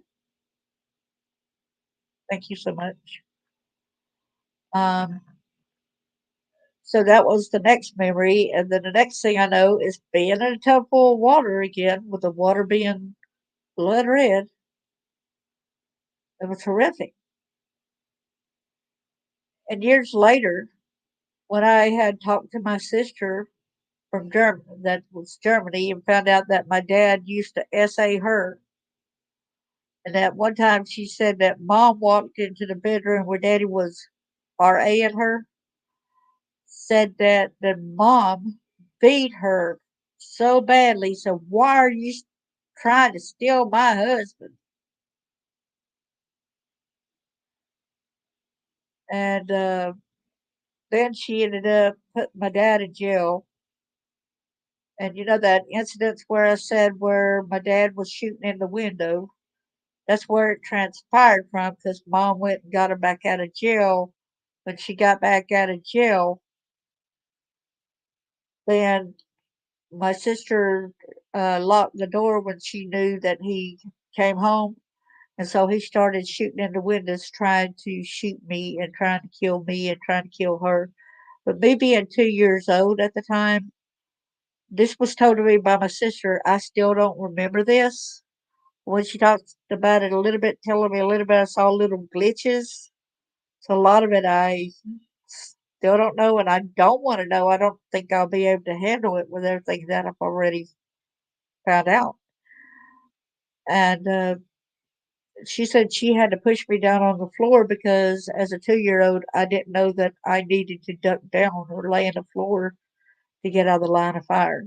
Thank you so much. Um, so that was the next memory, and then the next thing I know is being in a tub full of water again, with the water being blood red. It was horrific. And years later, when I had talked to my sister from Germany, that was Germany, and found out that my dad used to SA her, and that one time she said that mom walked into the bedroom where daddy was RAing her, said that the mom beat her so badly. So why are you trying to steal my husband? And then she ended up putting my dad in jail. And that incident where I said where my dad was shooting in the window, that's where it transpired from because mom went and got her back out of jail. When she got back out of jail, then My sister locked the door when she knew that he came home. And so he started shooting in the windows, trying to shoot me and trying to kill me and trying to kill her. But me being 2 years old at the time, this was told to me by my sister. I still don't remember this. When she talked about it a little bit, telling me a little bit, I saw little glitches. So a lot of it I still don't know, and I don't want to know. I don't think I'll be able to handle it with everything that I've already found out. And she said she had to push me down on the floor because as a 2 year old, I didn't know that I needed to duck down or lay on the floor to get out of the line of fire.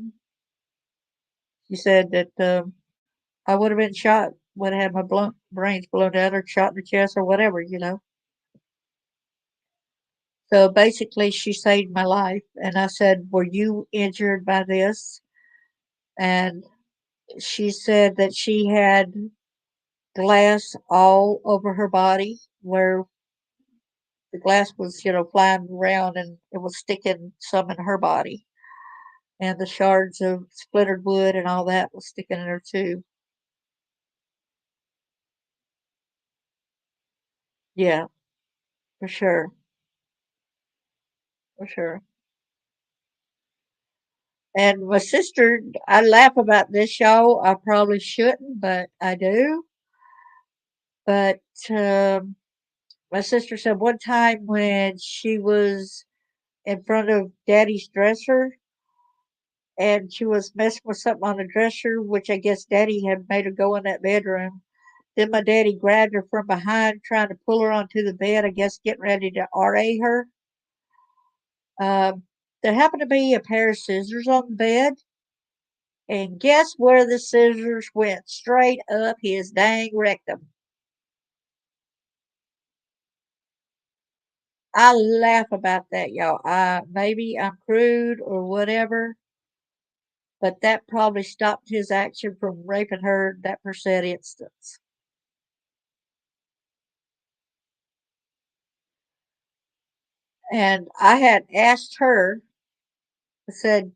She said that I would have been shot, would have had my brains blown out or shot in the chest or whatever. So basically, she saved my life. And I said, "Were you injured by this?" And she said that she had glass all over her body where the glass was, flying around and it was sticking some in her body. And the shards of splintered wood and all that was sticking in her too. Yeah, for sure. For sure. And my sister, I laugh about this, y'all. I probably shouldn't, but I do. But um, my sister said one time when she was in front of Daddy's dresser and she was messing with something on the dresser, which I guess Daddy had made her go in that bedroom. Then my daddy grabbed her from behind, trying to pull her onto the bed, I guess getting ready to RA her. Um, there happened to be a pair of scissors on the bed, and guess where the scissors went? Straight up his dang rectum. I laugh about that, y'all. Maybe I'm crude or whatever, but that probably stopped his action from raping her that per said instance. And I had asked her, I said,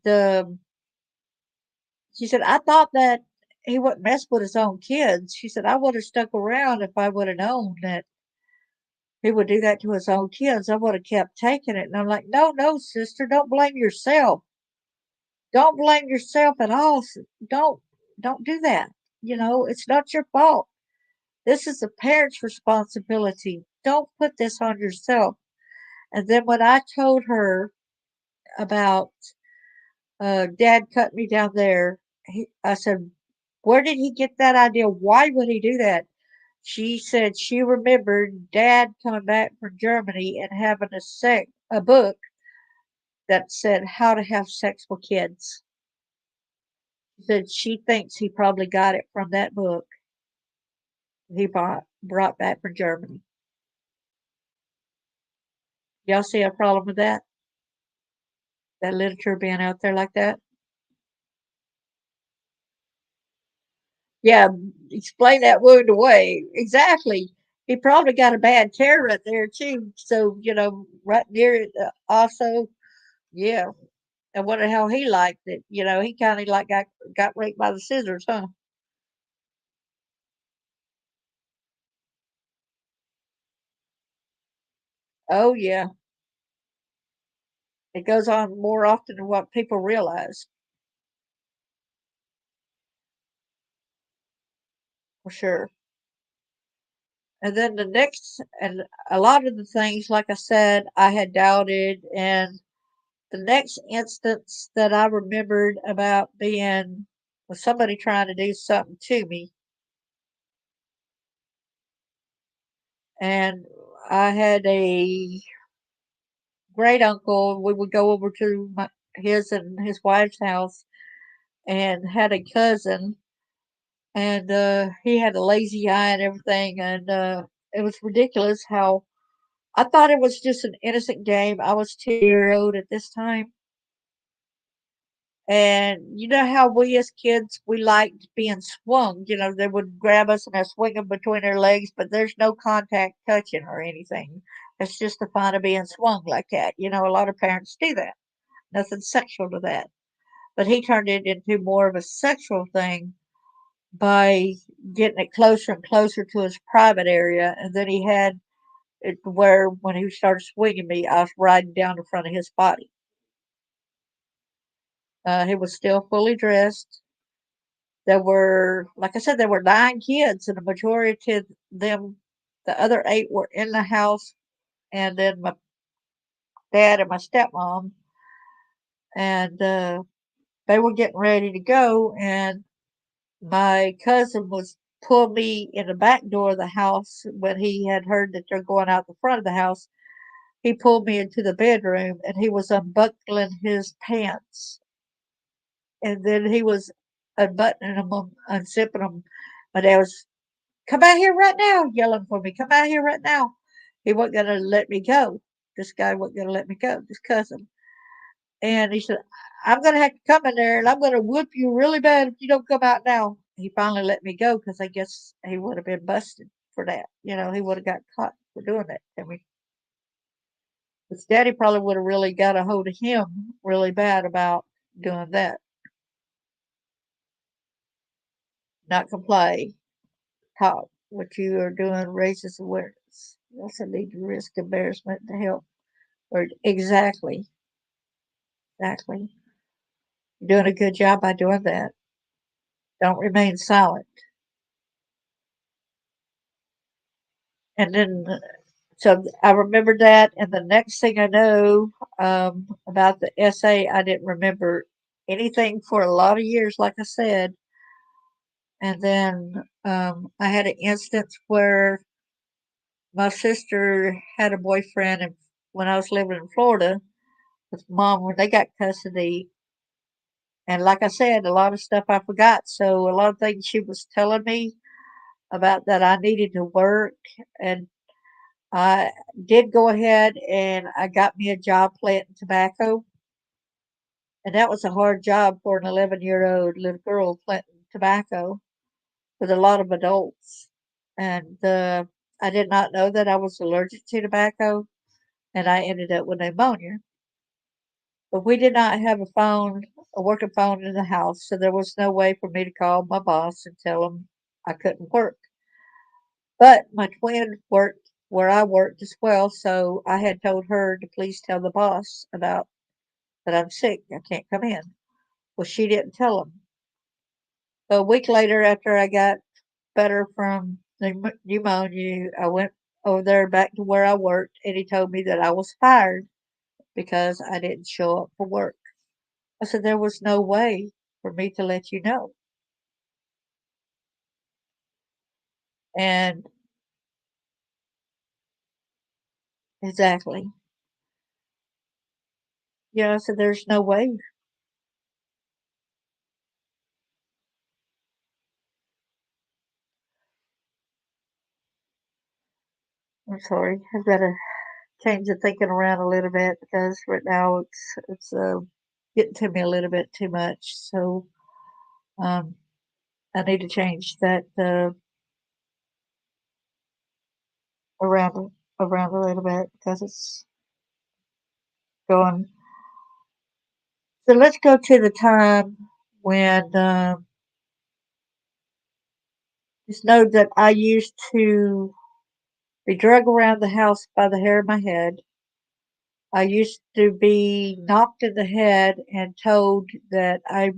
she said, I thought that he wouldn't mess with his own kids. She said, I would have stuck around if I would have known that he would do that to his own kids. I would have kept taking it. And I'm like, no, no, sister, don't blame yourself. Don't blame yourself at all. Don't don't do that. It's not your fault. This is the parent's responsibility. Don't put this on yourself. And then when I told her about Dad cut me down there, I said, where did he get that idea? Why would he do that? She said she remembered Dad coming back from Germany and having a book that said how to have sex with kids. She said she thinks he probably got it from that book he brought back from Germany. Y'all see a problem with that? That literature being out there like that? Yeah, explain that wound away. Exactly. He probably got a bad tear right there too. So, right near it. Also, yeah. I wonder how he liked it. He kind of like got raped by the scissors, huh? Oh yeah, it goes on more often than what people realize, for sure. And then and a lot of the things, like I said, I had doubted, and the next instance that I remembered about being was somebody trying to do something to me, and I had a great uncle. We would go over to his and his wife's house, and had a cousin, and he had a lazy eye and everything, and it was ridiculous how I thought it was just an innocent game. I was 2 year old at this time. And you know how we as kids we liked being swung. They would grab us and I swing them between their legs, but there's no contact touching or anything. It's just the fun of being swung like that. A lot of parents do that. Nothing sexual to that. but he turned it into more of a sexual thing by getting it closer and closer to his private area. And then he had it where when he started swinging me, I was riding down the front of his body. He was still fully dressed. There were, like I said, there were 9 kids, and the majority of them, the other 8 were in the house, and then my dad and my stepmom, and they were getting ready to go, and my cousin was pulled me in the back door of the house when he had heard that they're going out the front of the house. He pulled me into the bedroom, and he was unbuckling his pants, and then he was unbuttoning them, unzipping them. My dad was, "Come out here right now," yelling for me. "Come out here right now." He wasn't going to let me go. This guy wasn't going to let me go, this cousin. And he said, "I'm going to have to come in there and I'm going to whoop you really bad if you don't come out now." He finally let me go because I guess he would have been busted for that. He would have got caught for doing that to me. His daddy probably would have really got a hold of him really bad about doing that. Not comply. Talk. What you are doing raises awareness. You also need to risk embarrassment to help. Or exactly. Exactly. You're doing a good job by doing that. Don't remain silent. And then, so I remember that. And the next thing I know about the essay, I didn't remember anything for a lot of years, like I said. And then I had an instance where my sister had a boyfriend, and when I was living in Florida with mom, when they got custody, and like I said, a lot of stuff I forgot. So a lot of things she was telling me about that I needed to work, and I did go ahead and I got me a job planting tobacco, and that was a hard job for an 11-year-old little girl planting tobacco with a lot of adults. And I did not know that I was allergic to tobacco, and I ended up with pneumonia. But we did not have a working phone in the house, so there was no way for me to call my boss and tell him I couldn't work. But my twin worked where I worked as well, so I had told her to please tell the boss about that I'm sick. I can't come in. Well, she didn't tell him. So a week later, after I got better from the pneumonia, I went over there back to where I worked, and he told me that I was fired because I didn't show up for work. I said there was no way for me to let you know. And exactly. Yeah, I said there's no way. I'm sorry. I've got to change the thinking around a little bit because right now it's getting to me a little bit too much. So um, I need to change that around around a little bit because it's going. So let's go to the time when just know that I used to be dragged around the house by the hair of my head. I used to be knocked in the head and told that I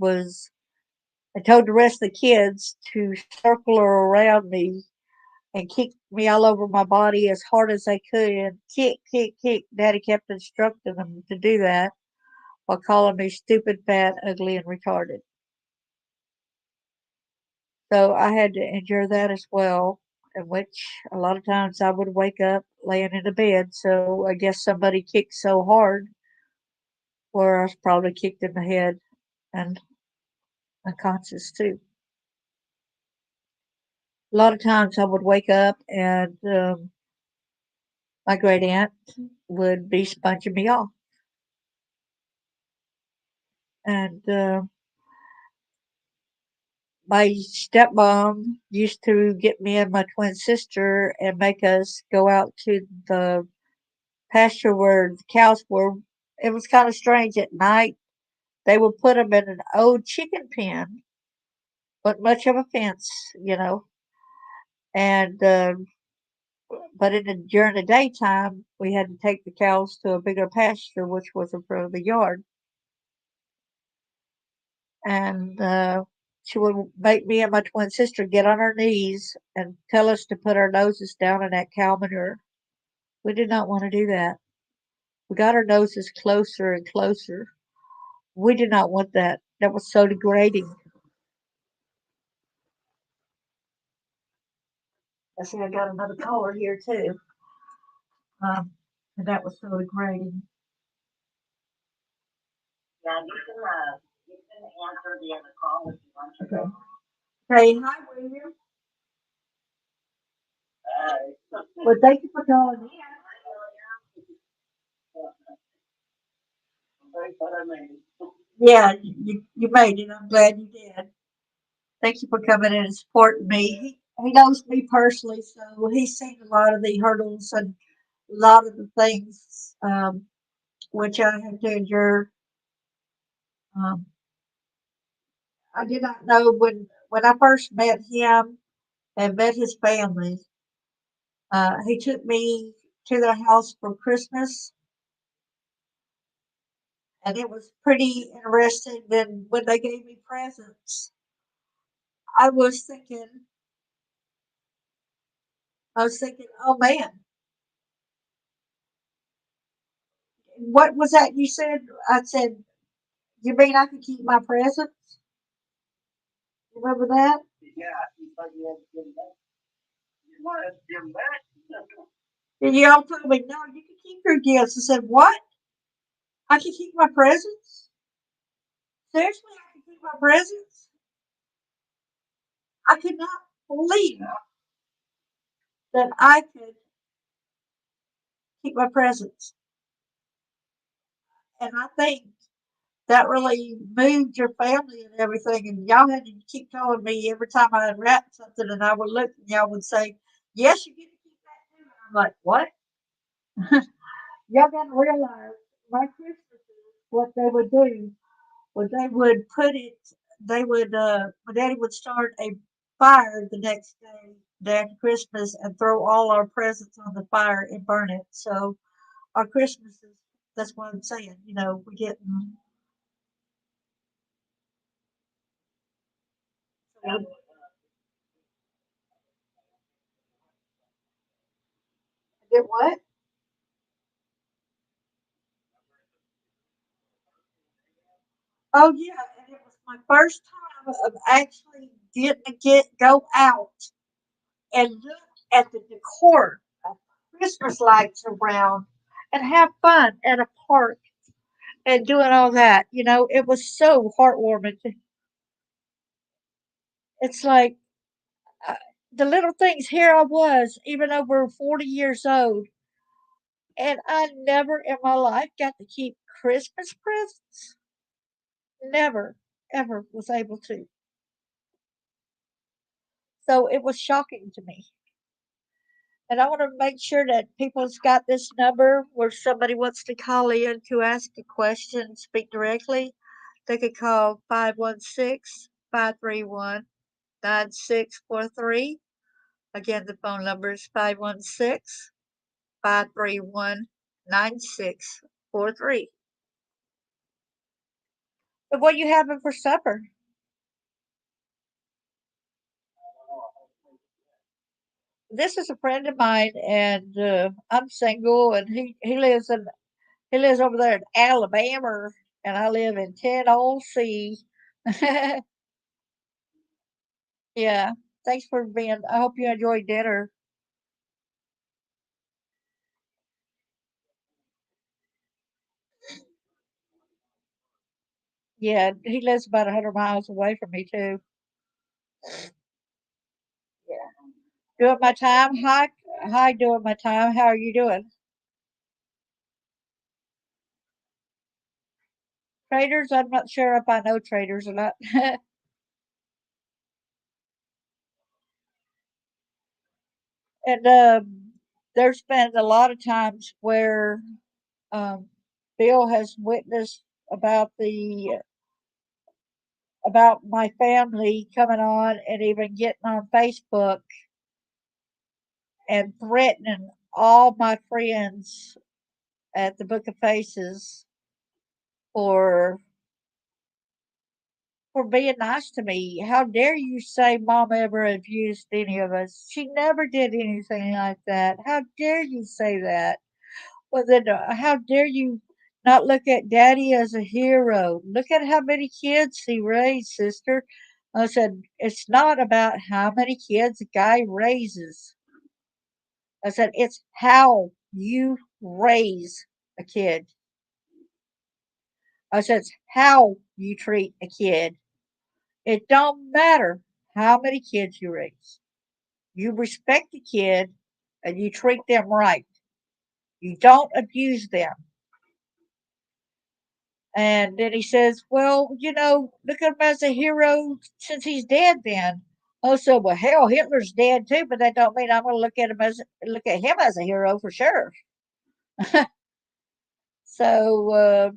told the rest of the kids to circle around me and kick me all over my body as hard as they could. And kick, kick, kick. Daddy kept instructing them to do that while calling me stupid, fat, ugly, and retarded. So I had to endure that as well, in which a lot of times I would wake up laying in the bed. So I guess somebody kicked so hard where I was probably kicked in the head and unconscious too. A lot of times I would wake up and my great aunt would be sponging me off. And my stepmom used to get me and my twin sister and make us go out to the pasture where the cows were. It was kind of strange at night. They would put them in an old chicken pen, but much of a fence, you know. And but during the daytime, we had to take the cows to a bigger pasture, which was in front of the yard. And she would make me and my twin sister get on our knees and tell us to put our noses down in that cow manure. We did not want to do that. We got our noses closer and closer. We did not want that. That was so degrading. I see I got another caller here too. And that was so degrading. Yeah, you can answer the other call if you want to. Okay. Hey, hi, William. Well, thank you for calling in. Yeah, you made it. I'm glad you did. Thank you for coming in and supporting me. He knows me personally, so he's seen a lot of the hurdles and a lot of the things which I had to endure. Um, I did not know when I first met him and met his family. He took me to their house for Christmas, and it was pretty interesting. Then when they gave me presents, I was thinking, oh man, what was that you said? I said, you mean I could keep my presents? You remember that? And you all told me, no, you can keep your gifts. I said, what? I can keep my presents? Seriously, I can keep my presents? I could not believe that I could keep my presents. And I think that really moved your family and everything. And y'all had to keep telling me every time I unwrapped something and I would look and y'all would say, yes, you get to keep that too. And I'm like, what? Y'all got to realize my Christmases, what they would do was they would put it, my daddy would start a fire the next day, day after Christmas, and throw all our presents on the fire and burn it. So our Christmases, that's what I'm saying, we get, did what? Oh yeah, and it was my first time of actually getting to go out and look at the decor of Christmas lights around and have fun at a park and doing all that. It was so heartwarming. It's like uh, the little things. Here I was, even over 40 years old, and I never in my life got to keep Christmas presents. Never, ever was able to. So it was shocking to me. And I want to make sure that people's got this number where somebody wants to call in to ask a question, speak directly. They could call 516-531-9643. Again, the phone number is 516-531-9643. But what are you having for supper? This is a friend of mine, and I'm single, and he lives over there in Alabama, and I live in Tennessee. Yeah. Thanks for being. I hope you enjoy dinner. Yeah, he lives about 100 miles away from me too. Yeah. Doing my time. Hi, doing my time. How are you doing? Traders, I'm not sure if I know traders or not. And there's been a lot of times where um, Bill has witnessed about the about my family coming on and even getting on Facebook and threatening all my friends at the Book of Faces for being nice to me. How dare you say mom ever abused any of us? She never did anything like that. How dare you say that? Well, then, how dare you not look at daddy as a hero? Look at how many kids he raised, sister. I said, it's not about how many kids a guy raises. I said, it's how you raise a kid. I said, it's how you treat a kid. It don't matter how many kids you raise. You respect the kid and you treat them right. You don't abuse them. And then he says, well, look at him as a hero since he's dead then. Oh, so well, hell, Hitler's dead too, but that don't mean I'm going to look at him as a hero for sure. So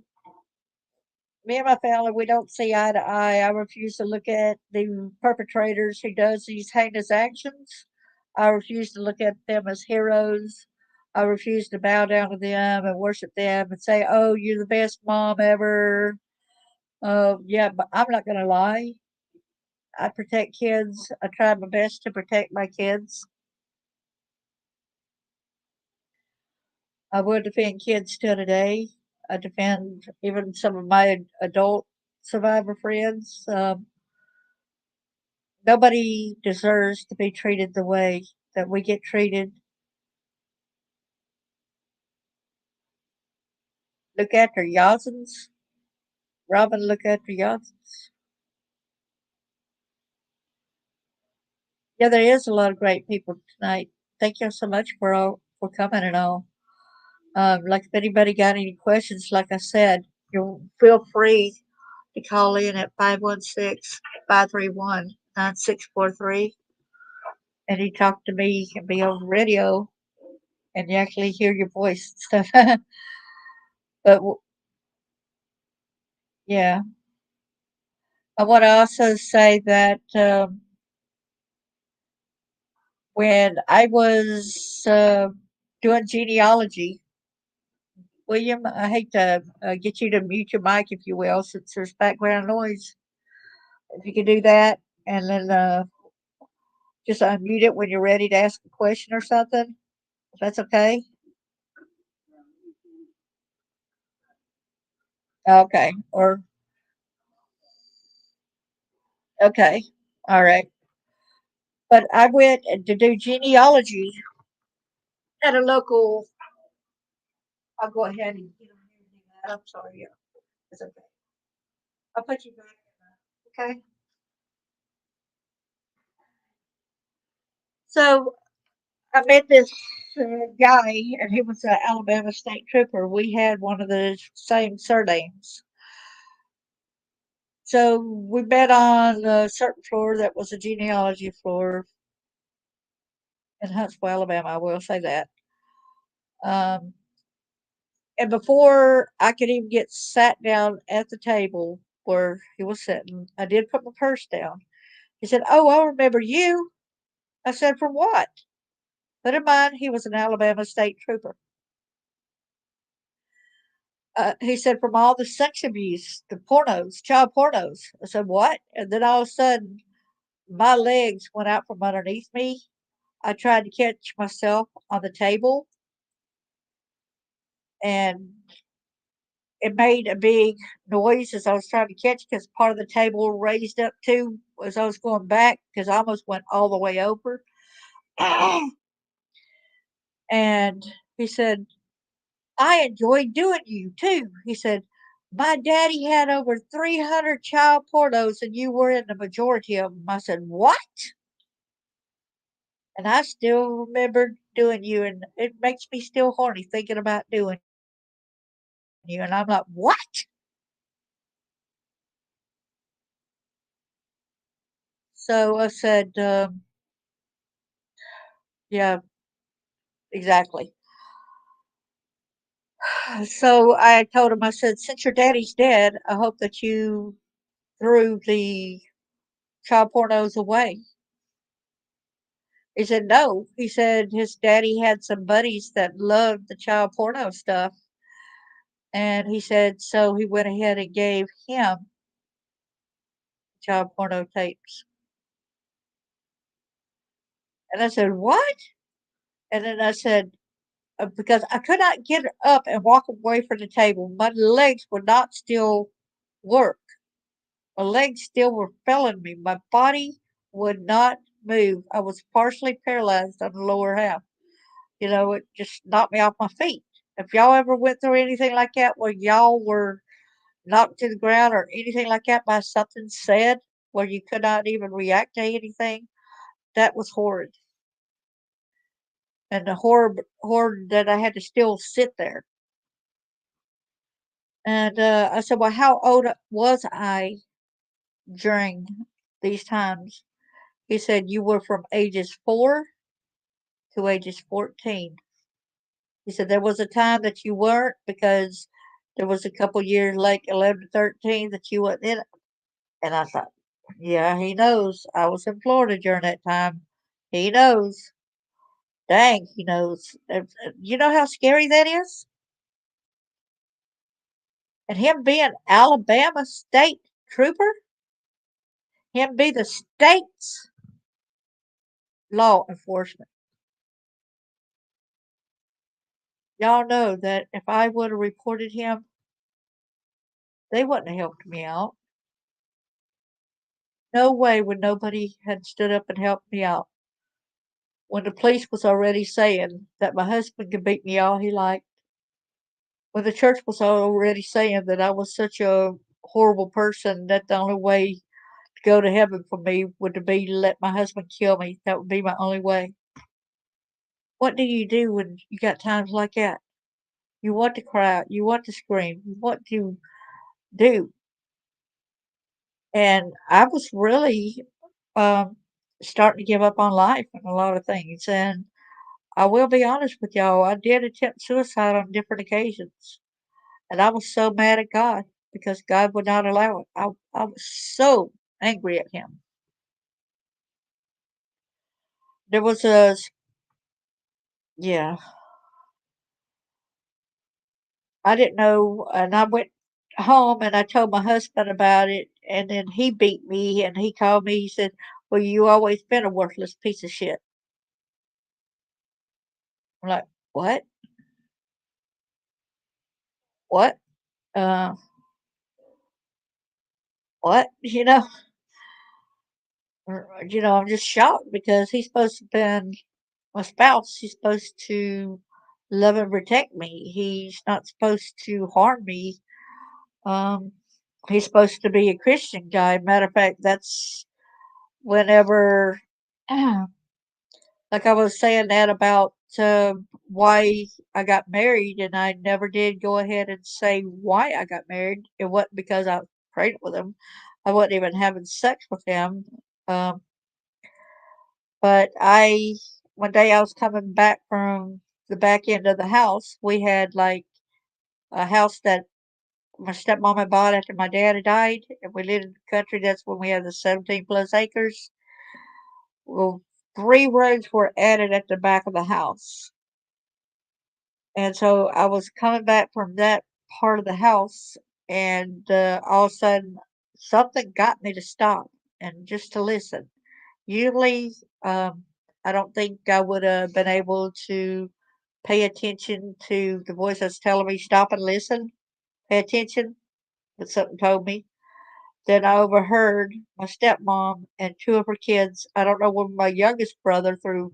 me and my family, we don't see eye to eye. I refuse to look at the perpetrators who does these heinous actions. I refuse to look at them as heroes. I refuse to bow down to them and worship them and say, "Oh, you're the best mom ever." Yeah, but I'm not going to lie. I protect kids. I try my best to protect my kids. I will defend kids still today. I defend even some of my adult survivor friends. Nobody deserves to be treated the way that we get treated. Look after Yazins. Robin, look after Yazins. Yeah, there is a lot of great people tonight. Thank you so much for coming and all. Like if anybody got any questions, like I said, you feel free to call in at 516-531-9643, and you talk to me. You can be on radio and you actually hear your voice and stuff. But yeah, I want to also say that when I was doing genealogy, William, I hate to get you to mute your mic, if you will, since there's background noise. If you could do that, and then just unmute it when you're ready to ask a question or something, if that's okay. Okay. Or okay. All right. But I went to do genealogy at a local. I'll go ahead and get them using that. I'm sorry. Yeah, it's okay. I'll put you back. Okay. So I met this guy, and he was an Alabama state trooper. We had one of the same surnames. So we met on a certain floor that was a genealogy floor in Huntsville, Alabama. I will say that. Um, and before I could even get sat down at the table where he was sitting, I did put my purse down. He said, "Oh, I remember you." I said, "For what?" But in mind, he was an Alabama state trooper. He said, "From all the sex abuse, the pornos, child pornos." I said, "What?" And then all of a sudden, my legs went out from underneath me. I tried to catch myself on the table, and it made a big noise as I was trying to catch because part of the table raised up too as I was going back because I almost went all the way over. And he said, "I enjoyed doing you too." He said, "My daddy had over 300 child pornos and you were in the majority of them." I said, "What?" And I still remember doing you, and it makes me still horny thinking about doing you. And I'm like, "What?" So I said, "Yeah, exactly." So I told him, I said, "Since your daddy's dead, I hope that you threw the child pornos away. He said no. He said his daddy had some buddies that loved the child porno stuff. And he said so he went ahead and gave him child porno tapes. And I said, what? And then I said, because I could not get up and walk away from the table. My legs would not still work. My legs still were failing me. My body would not move. I was partially paralyzed on the lower half. You know, it just knocked me off my feet. If y'all ever went through anything like that where y'all were knocked to the ground or anything like that by something said where you could not even react to anything, that was horrid. And the horror that I had to still sit there. And I said, well, how old was I during these times? He said, you were from ages 4 to ages 14. He said, there was a time that you weren't because there was a couple years, like 11 to 13, that you weren't in it. And I thought, yeah, he knows. I was in Florida during that time. He knows. Dang, he knows. You know how scary that is? And him being Alabama State Trooper, him be the state's law enforcement. Y'all know that if I would have reported him, they wouldn't have helped me out. No way would nobody had stood up and helped me out when the police was already saying that my husband could beat me all he liked. When the church was already saying that I was such a horrible person that the only way to go to heaven for me would be to let my husband kill me. That would be my only way. What do you do when you got times like that? You want to cry, you want to scream, you want to do. And I was really um, starting to give up on life and a lot of things. And I will be honest with y'all, I did attempt suicide on different occasions. And I was so mad at God because God would not allow it. I was so angry at Him. There was yeah, I didn't know. And I went home and I told my husband about it. And then he beat me and he called me. He said, well, you always been a worthless piece of shit. I'm like, what? What? Uh, what? I'm just shocked because he's supposed to have been my spouse. He's supposed to love and protect me. He's not supposed to harm me. Um, he's supposed to be a Christian guy. Matter of fact, that's whenever, like I was saying that about why I got married, and I never did go ahead and say why I got married. It wasn't because I was pregnant with him. I wasn't even having sex with him. Um, but one day I was coming back from the back end of the house. We had like a house that my stepmom had bought after my dad had died, and we lived in the country. That's when we had the 17 plus acres. Well, 3 roads were added at the back of the house. And so I was coming back from that part of the house, and all of a sudden, something got me to stop and just to listen. Usually, um, I don't think I would have been able to pay attention to the voice that's telling me stop and listen, pay attention, but something told me. Then I overheard my stepmom and 2 of her kids. I don't know where my youngest brother, through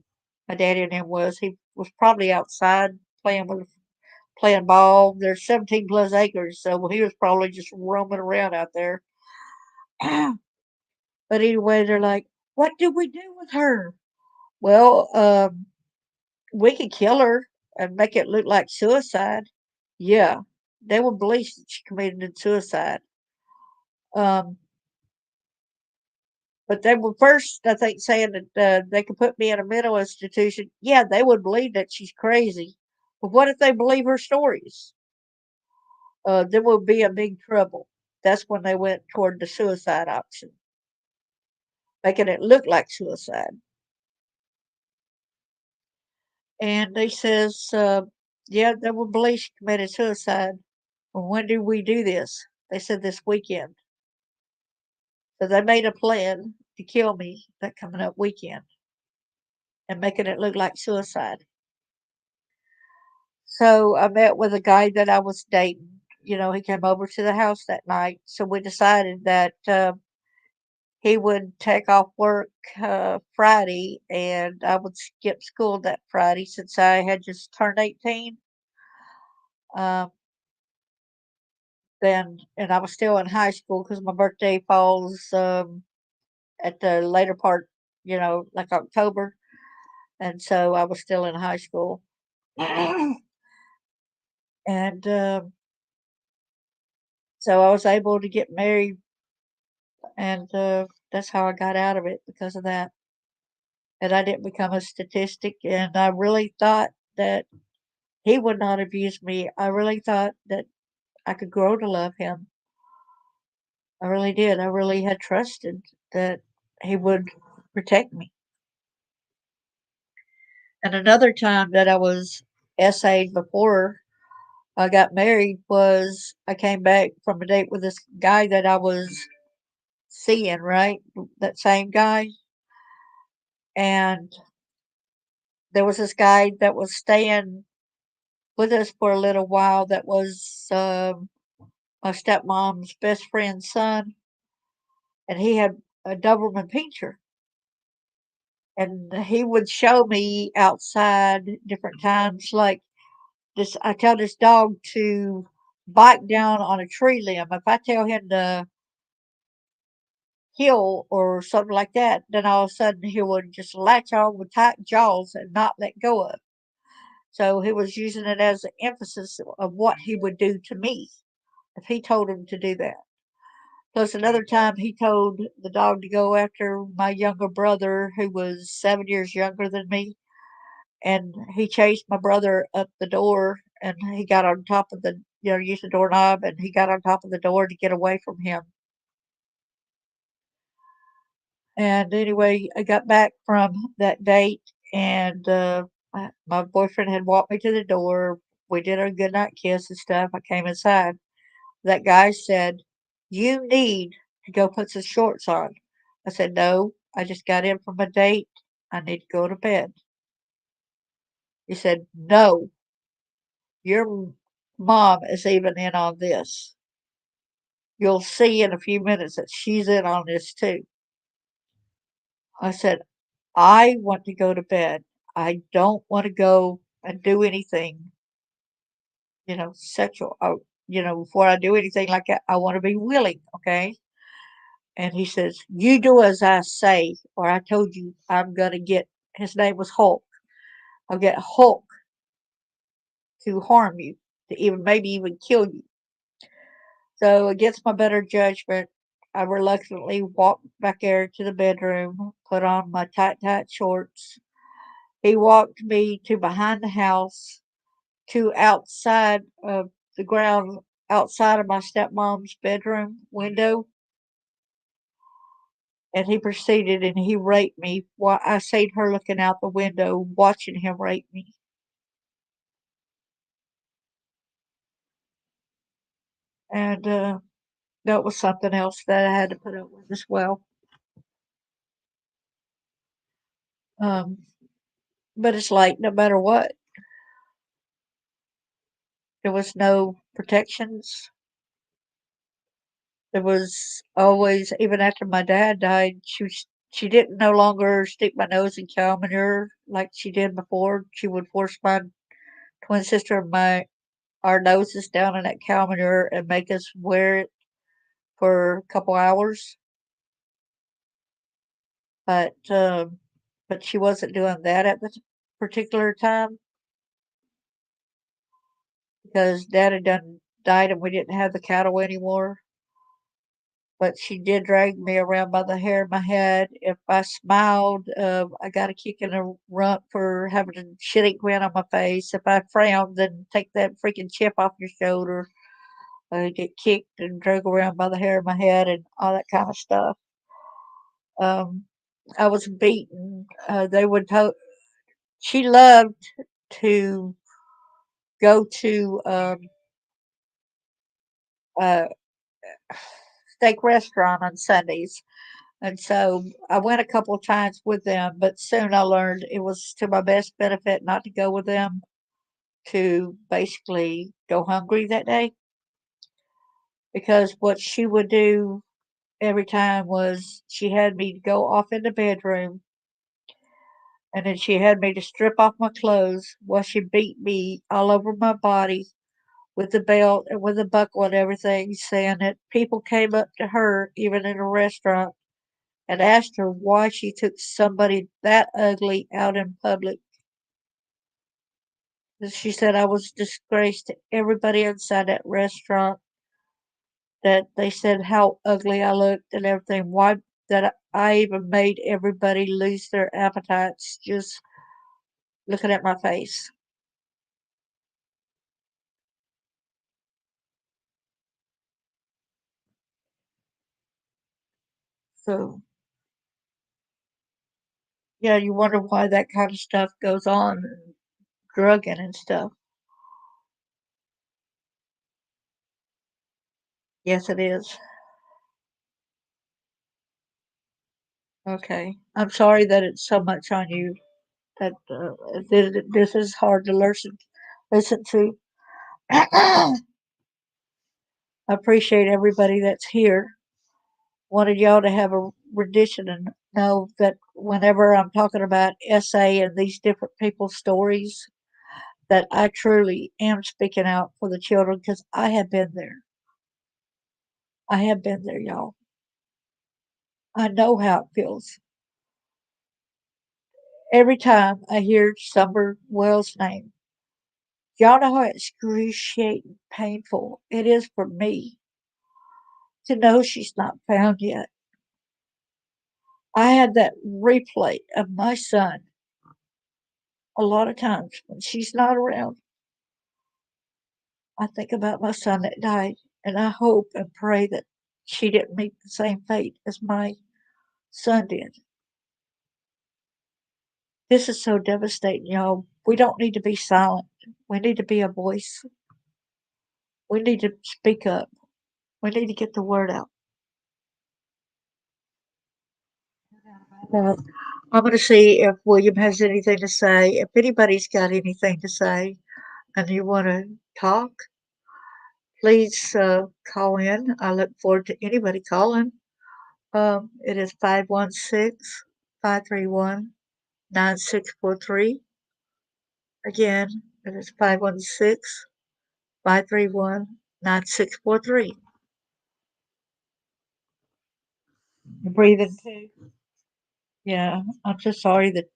my daddy and him, was. He was probably outside playing ball. There's 17 plus acres, so he was probably just roaming around out there. But anyway, they're like, "What do we do with her?" Well, we could kill her and make it look like suicide. Yeah, they would believe that she committed suicide. Um, but they were first, I think, saying that they could put me in a mental institution. Yeah, they would believe that she's crazy. But what if they believe her stories? There will be a big trouble. that's when they went toward the suicide option, making it look like suicide. And they says, yeah, they will believe she committed suicide. Well, when did we do this? They said this weekend. So they made a plan to kill me that coming up weekend and making it look like suicide. So I met with a guy that I was dating. You know, he came over to the house that night. So we decided that he would take off work Friday and I would skip school that Friday since I had just turned 18. Um, then, and I was still in high school because my birthday falls at the later part, you know, like October. And so I was still in high school. And so I was able to get married, and that's how I got out of it because of that. And I didn't become a statistic. And I really thought that he would not abuse me. I really thought that I could grow to love him. I really did. I really had trusted that he would protect me. And another time that I was essayed before I got married was I came back from a date with this guy that I was seeing, right? That same guy. And there was this guy that was staying with us for a little while that was my stepmom's best friend's son. And he had a Doberman Pinscher. And he would show me outside different times, like this. I tell this dog to bite down on a tree limb. If I tell him to heel or something like that, then all of a sudden he would just latch on with tight jaws and not let go of. So he was using it as an emphasis of what he would do to me if he told him to do that. Plus, another time he told the dog to go after my younger brother, who was 7 years younger than me, and he chased my brother up the door, and he got on top of the, you know, used the doorknob, and he got on top of the door to get away from him. And anyway, I got back from that date, and my boyfriend had walked me to the door. We did our goodnight kiss and stuff. I came inside. That guy said, "You need to go put some shorts on." I said, "No, I just got in from a date. I need to go to bed." He said, "No, your mom is even in on this. You'll see in a few minutes that she's in on this too." I said, "I want to go to bed. I don't want to go and do anything, you know, sexual. You know, before I do anything like that, I want to be willing, okay?" And he says, "You do as I say, or I told you I'm going to get," his name was Hulk. "I'll get Hulk to harm you, to even maybe even kill you." So, against my better judgment, I reluctantly walked back there to the bedroom, put on my tight shorts. He walked me to behind the house, to outside of the ground, outside of my stepmom's bedroom window, and he proceeded and he raped me while I seen her looking out the window, watching him rape me. And that was something else that I had to put up with as well. Um, but it's like no matter what, there was no protections. There was always, even after my dad died, she didn't no longer stick my nose in cow manure like she did before. She would force my twin sister and our noses down in that cow manure and make us wear it for a couple hours. But she wasn't doing that at the particular time because Dad had done died and we didn't have the cattle anymore. But she did drag me around by the hair of my head. If I smiled, I got a kick and a rump for having a shitty grin on my face. If I frowned, then take that freaking chip off your shoulder. get kicked and drug around by the hair of my head and all that kind of stuff. Um, I was beaten. They would she loved to go to a steak restaurant on Sundays. And so I went a couple of times with them, but soon I learned it was to my best benefit not to go with them, to basically go hungry that day, because what she would do every time was she had me go off in the bedroom, and then she had me to strip off my clothes while she beat me all over my body with the belt and with the buckle and everything, saying that people came up to her, even in a restaurant, and asked her why she took somebody that ugly out in public. She said I was a disgrace to everybody inside that restaurant, that they said how ugly I looked and everything. Why that I even made everybody lose their appetites just looking at my face. So yeah, you wonder why that kind of stuff goes on, drugging and stuff. Yes, it is. Okay. I'm sorry that it's so much on you. That this is hard to listen to. I appreciate everybody that's here. Wanted y'all to have a rendition and know that whenever I'm talking about SA and these different people's stories, that I truly am speaking out for the children, because I have been there. I have been there, y'all. I know how it feels. Every time I hear Summer Wells' name, y'all know how excruciating painful it is for me to know she's not found yet. I had that replay of my son a lot of times when she's not around. I think about my son that died, and I hope and pray that she didn't meet the same fate as my son did. This is so devastating, y'all. We don't need to be silent. We need to be a voice. We need to speak up. We need to get the word out. Uh, I'm going to see if William has anything to say. If anybody's got anything to say and you want to talk, please call in. I look forward to anybody calling. It is 516-531-9643. Again, it is 516-531-9643. You're breathing too. Yeah, I'm sorry that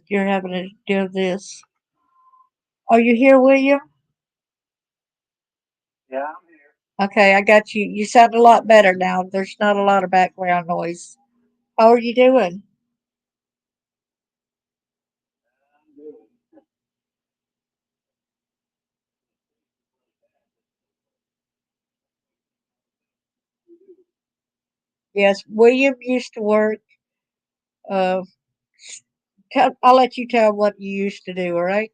you're having to deal with this. Are you here, William? Yeah, I'm here. Okay, I got you. You sound a lot better now. There's not a lot of background noise. How are you doing? I'm good. Yes, William used to work. Uh, I'll let you tell what you used to do, all right?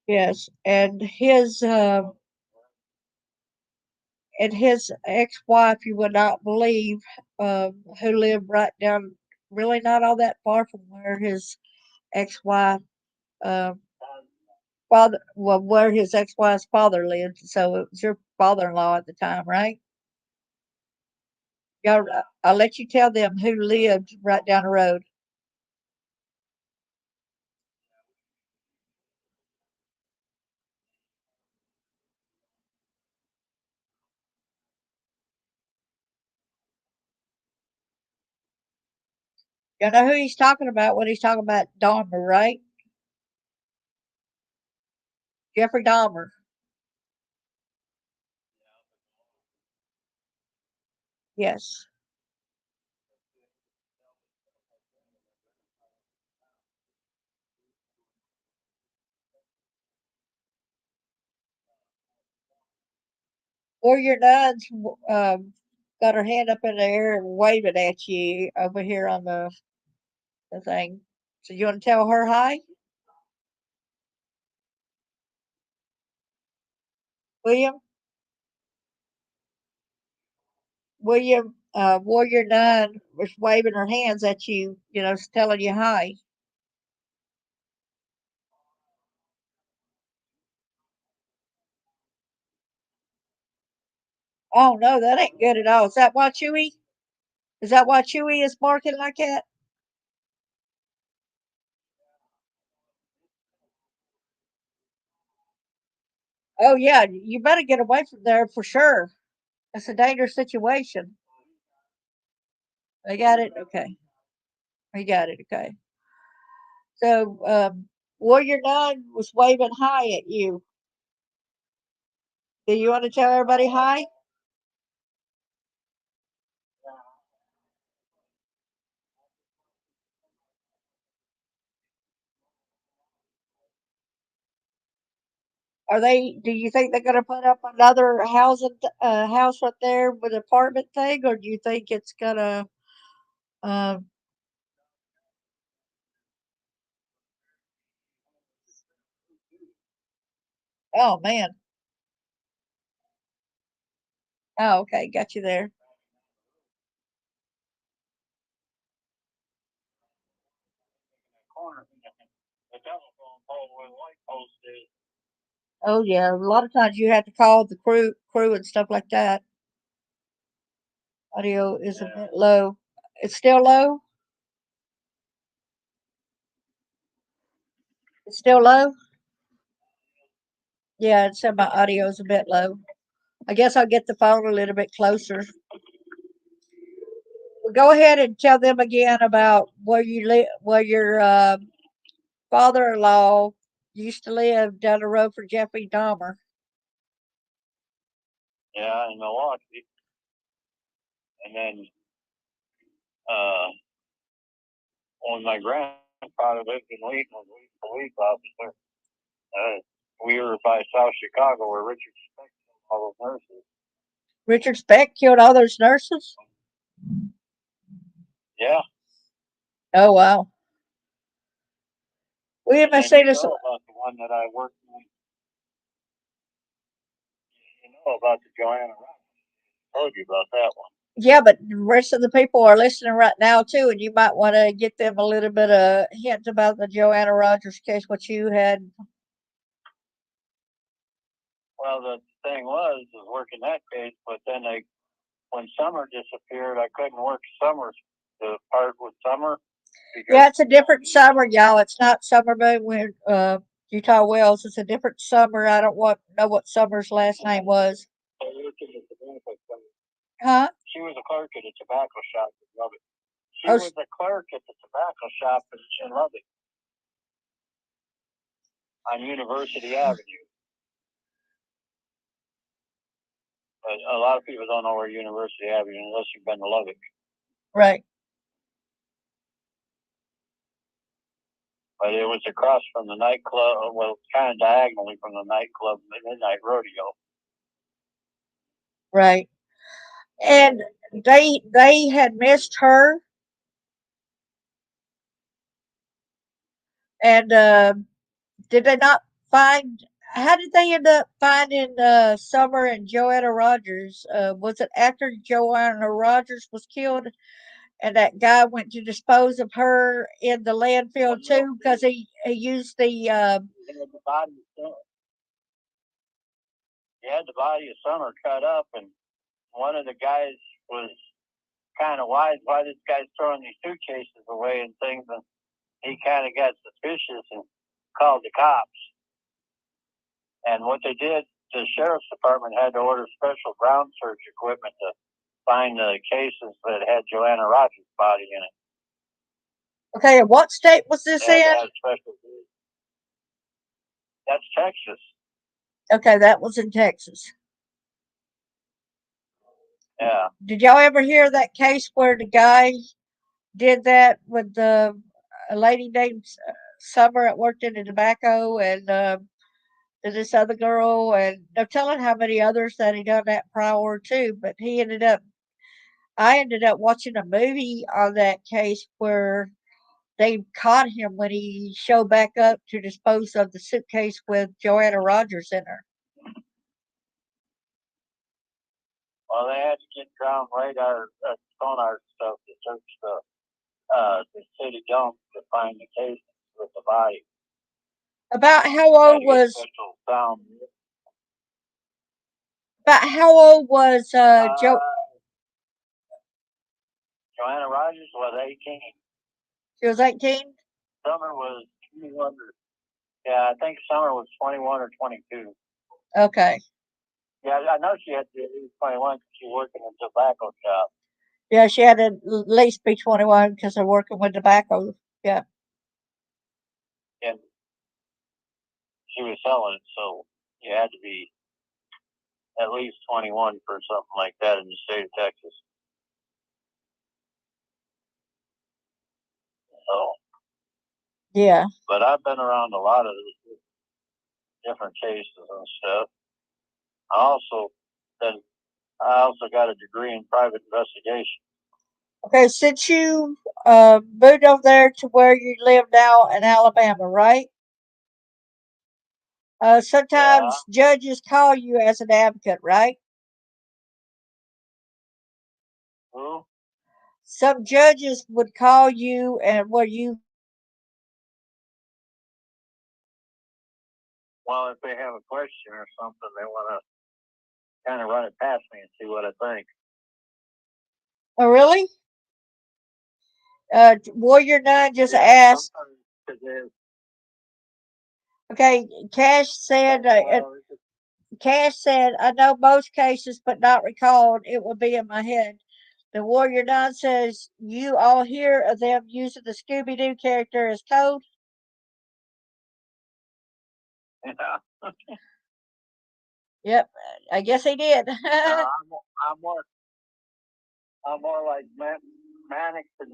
Yes, and his ex-wife, you would not believe, who lived right down, really not all that far from where his ex-wife, um, where his ex-wife's father lived. So it was your father-in-law at the time, right? Y'all, I'll let you tell them who lived right down the road. You know who he's talking about when he's talking about Dahmer, right? Jeffrey Dahmer. Yes. Warrior Nuns got her hand up in the air and waving at you over here on the thing. So you want to tell her hi, William? William, Warrior Nun was waving her hands at you, telling you hi. Oh no, that ain't good at all. Is that why Chewy? Is that why Chewy is barking like that? Oh yeah, you better get away from there for sure. It's a dangerous situation. I got it. Okay, I got it. Okay. So Warrior Nun was waving hi at you. Do you want to tell everybody hi? Are they? Do you think they're going to put up another house right there with an apartment thing, or do you think it's gonna? Uh, oh man. Oh, okay, got you there. Corner. The telephone pole where the light post is. Oh yeah, a lot of times you have to call the crew and stuff like that. Audio is a bit low. It's still low. It's still low. Yeah, it said my audio is a bit low. I guess I'll get the phone a little bit closer. Well, go ahead and tell them again about where you live, where your father-in-law used to live down the road from Jeffrey Dahmer. Yeah, in Milwaukee. And then uh, when my grandfather lived in Wheaton, was a police officer. Uh, we were by South Chicago where Richard Speck killed all those nurses. Richard Speck killed all those nurses. Yeah. Oh wow. We And haven't then you seen this. know about the one that I worked with. You know about the Joanna Rock. I told you about that one. Yeah, but the rest of the people are listening right now too, and you might want to get them a little bit of hint about the Joanna Rogers case, what you had. Well, the thing was working that case, but then when Summer disappeared, I couldn't work the part with Summer. Yeah, it's a different summer, y'all. It's not Summer Moon when Utah Wells. It's a different summer. I don't know what Summer's last name was. Huh? She was a clerk at a tobacco shop in Lubbock. She Oh, was a clerk at the tobacco shop in Lubbock on University Avenue. But a lot of people don't know where University Avenue unless you've been to Lubbock. right. But it was across from the nightclub, well, kind of diagonally from the nightclub, the Midnight Rodeo. Right. And they had missed her, and did they not find? How did they end up finding Summer and Joanna Rogers? Was it after Joanna Rogers was killed, and that guy went to dispose of her in the landfill too because he used the The body of Summer. He had the body of Summer cut up, and one of the guys was kind of wise. Why this guy's throwing these suitcases away and things? And he kind of got suspicious and called the cops. And what they did, the sheriff's department had to order special ground search equipment to find the cases that had Joanna Rogers' body in it. okay. And what state was this They had in? to have special. That's Texas. Okay, that was in Texas. Yeah. Did y'all ever hear that case where the guy did that with a lady named Summer that worked in the tobacco and this other girl, and no telling how many others that he done that prior too. But I ended up watching a movie on that case where they caught him when he showed back up to dispose of the suitcase with Joanna Rogers in her. Well, they had to get ground radar, sonar stuff to search the city dump to find the case with the body. About how old was special sound. about how old was Joanna Rogers was 18. She was 18. Summer was 21. Yeah, I think Summer was 21 or 22. Okay. Yeah, I know she had to be at least 21 because she worked in a tobacco shop. Yeah, she had to at least be 21 because they're working with tobacco. Yeah. And she was selling it, so you had to be at least 21 for something like that in the state of Texas. So. Yeah. But I've been around a lot of different cases and stuff. I also got a degree in private investigation. Okay, since you moved over there to where you live now in Alabama, right? Sometimes judges call you as an advocate, right? Who? Some judges would call you and where you. Well, if they have a question or something, they want to kind of run it past me and see what I think. Oh, really? Warrior Nine just asked. Okay, Cash said, I know most cases, but not recalled. It will be in my head. The Warrior Nine says, you all hear of them using the Scooby Doo character as code? Yeah. Yep, I guess he did. I'm more like Mannix and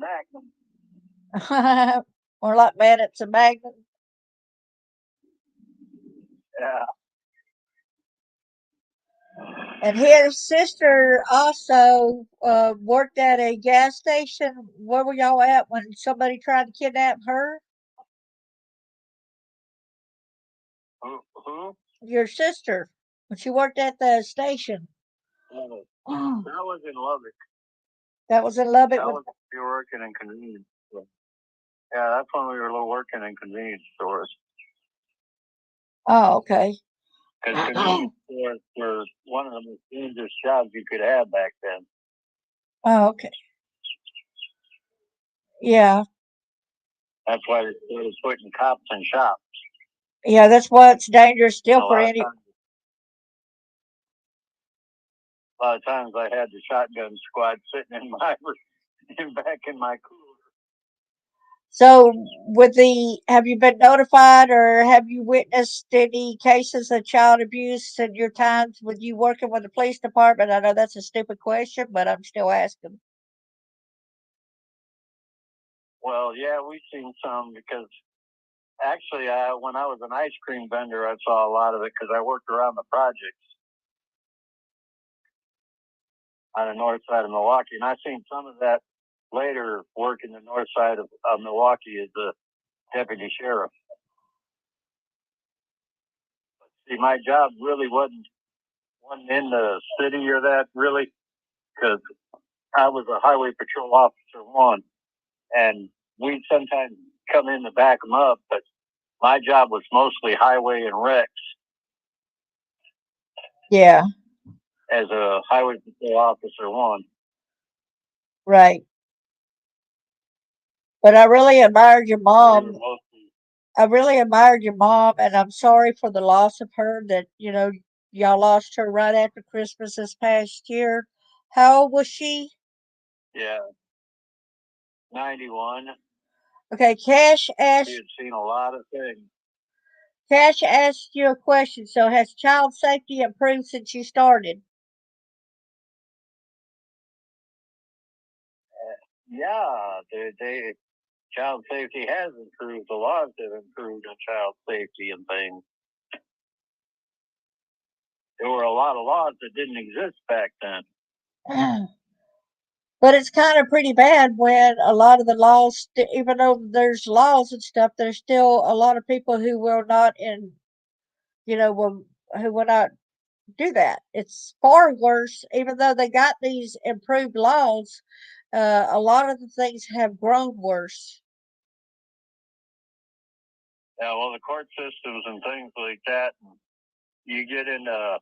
Magnum. More like Mannix and Magnum. Yeah. And his sister also worked at a gas station. Where were y'all at when somebody tried to kidnap her? Who? Your sister, when she worked at the station. Oh, that was in Lubbock. That was in Lubbock. We were working in convenience stores. Yeah, that's when we were working in convenience stores. Oh, okay. Because convenience stores were one of the most dangerous jobs you could have back then. Oh, okay. Yeah. That's why they started putting cops in shops. Yeah, that's why it's dangerous still for any. A lot of times I had the shotgun squad sitting in back in my cooler. So, have you been notified or have you witnessed any cases of child abuse in your times with you working with the police department? I know that's a stupid question, but I'm still asking. Well, yeah, we've seen some because actually, when I was an ice cream vendor, I saw a lot of it because I worked around the projects on the north side of Milwaukee, and I've seen some of that later working the north side of Milwaukee as a deputy sheriff. See, my job really wasn't in the city or that really, because I was a highway patrol officer one, and we'd sometimes come in to back them up, but my job was mostly highway and wrecks. Yeah. As a highway patrol officer one. Right. But I really admired your mom. I really admired your mom, and I'm sorry for the loss of her that, y'all lost her right after Christmas this past year. How old was she? Yeah. 91. Okay, Cash asked. She had seen a lot of things. Cash asked you a question. So, has child safety improved since you started? Yeah, child safety has improved. The laws have improved on child safety and things. There were a lot of laws that didn't exist back then. But it's kind of pretty bad when a lot of the laws, even though there's laws and stuff, there's still a lot of people who will not, who will not do that. It's far worse, even though they got these improved laws. A lot of the things have grown worse. Yeah, well, the court systems and things like that, you get into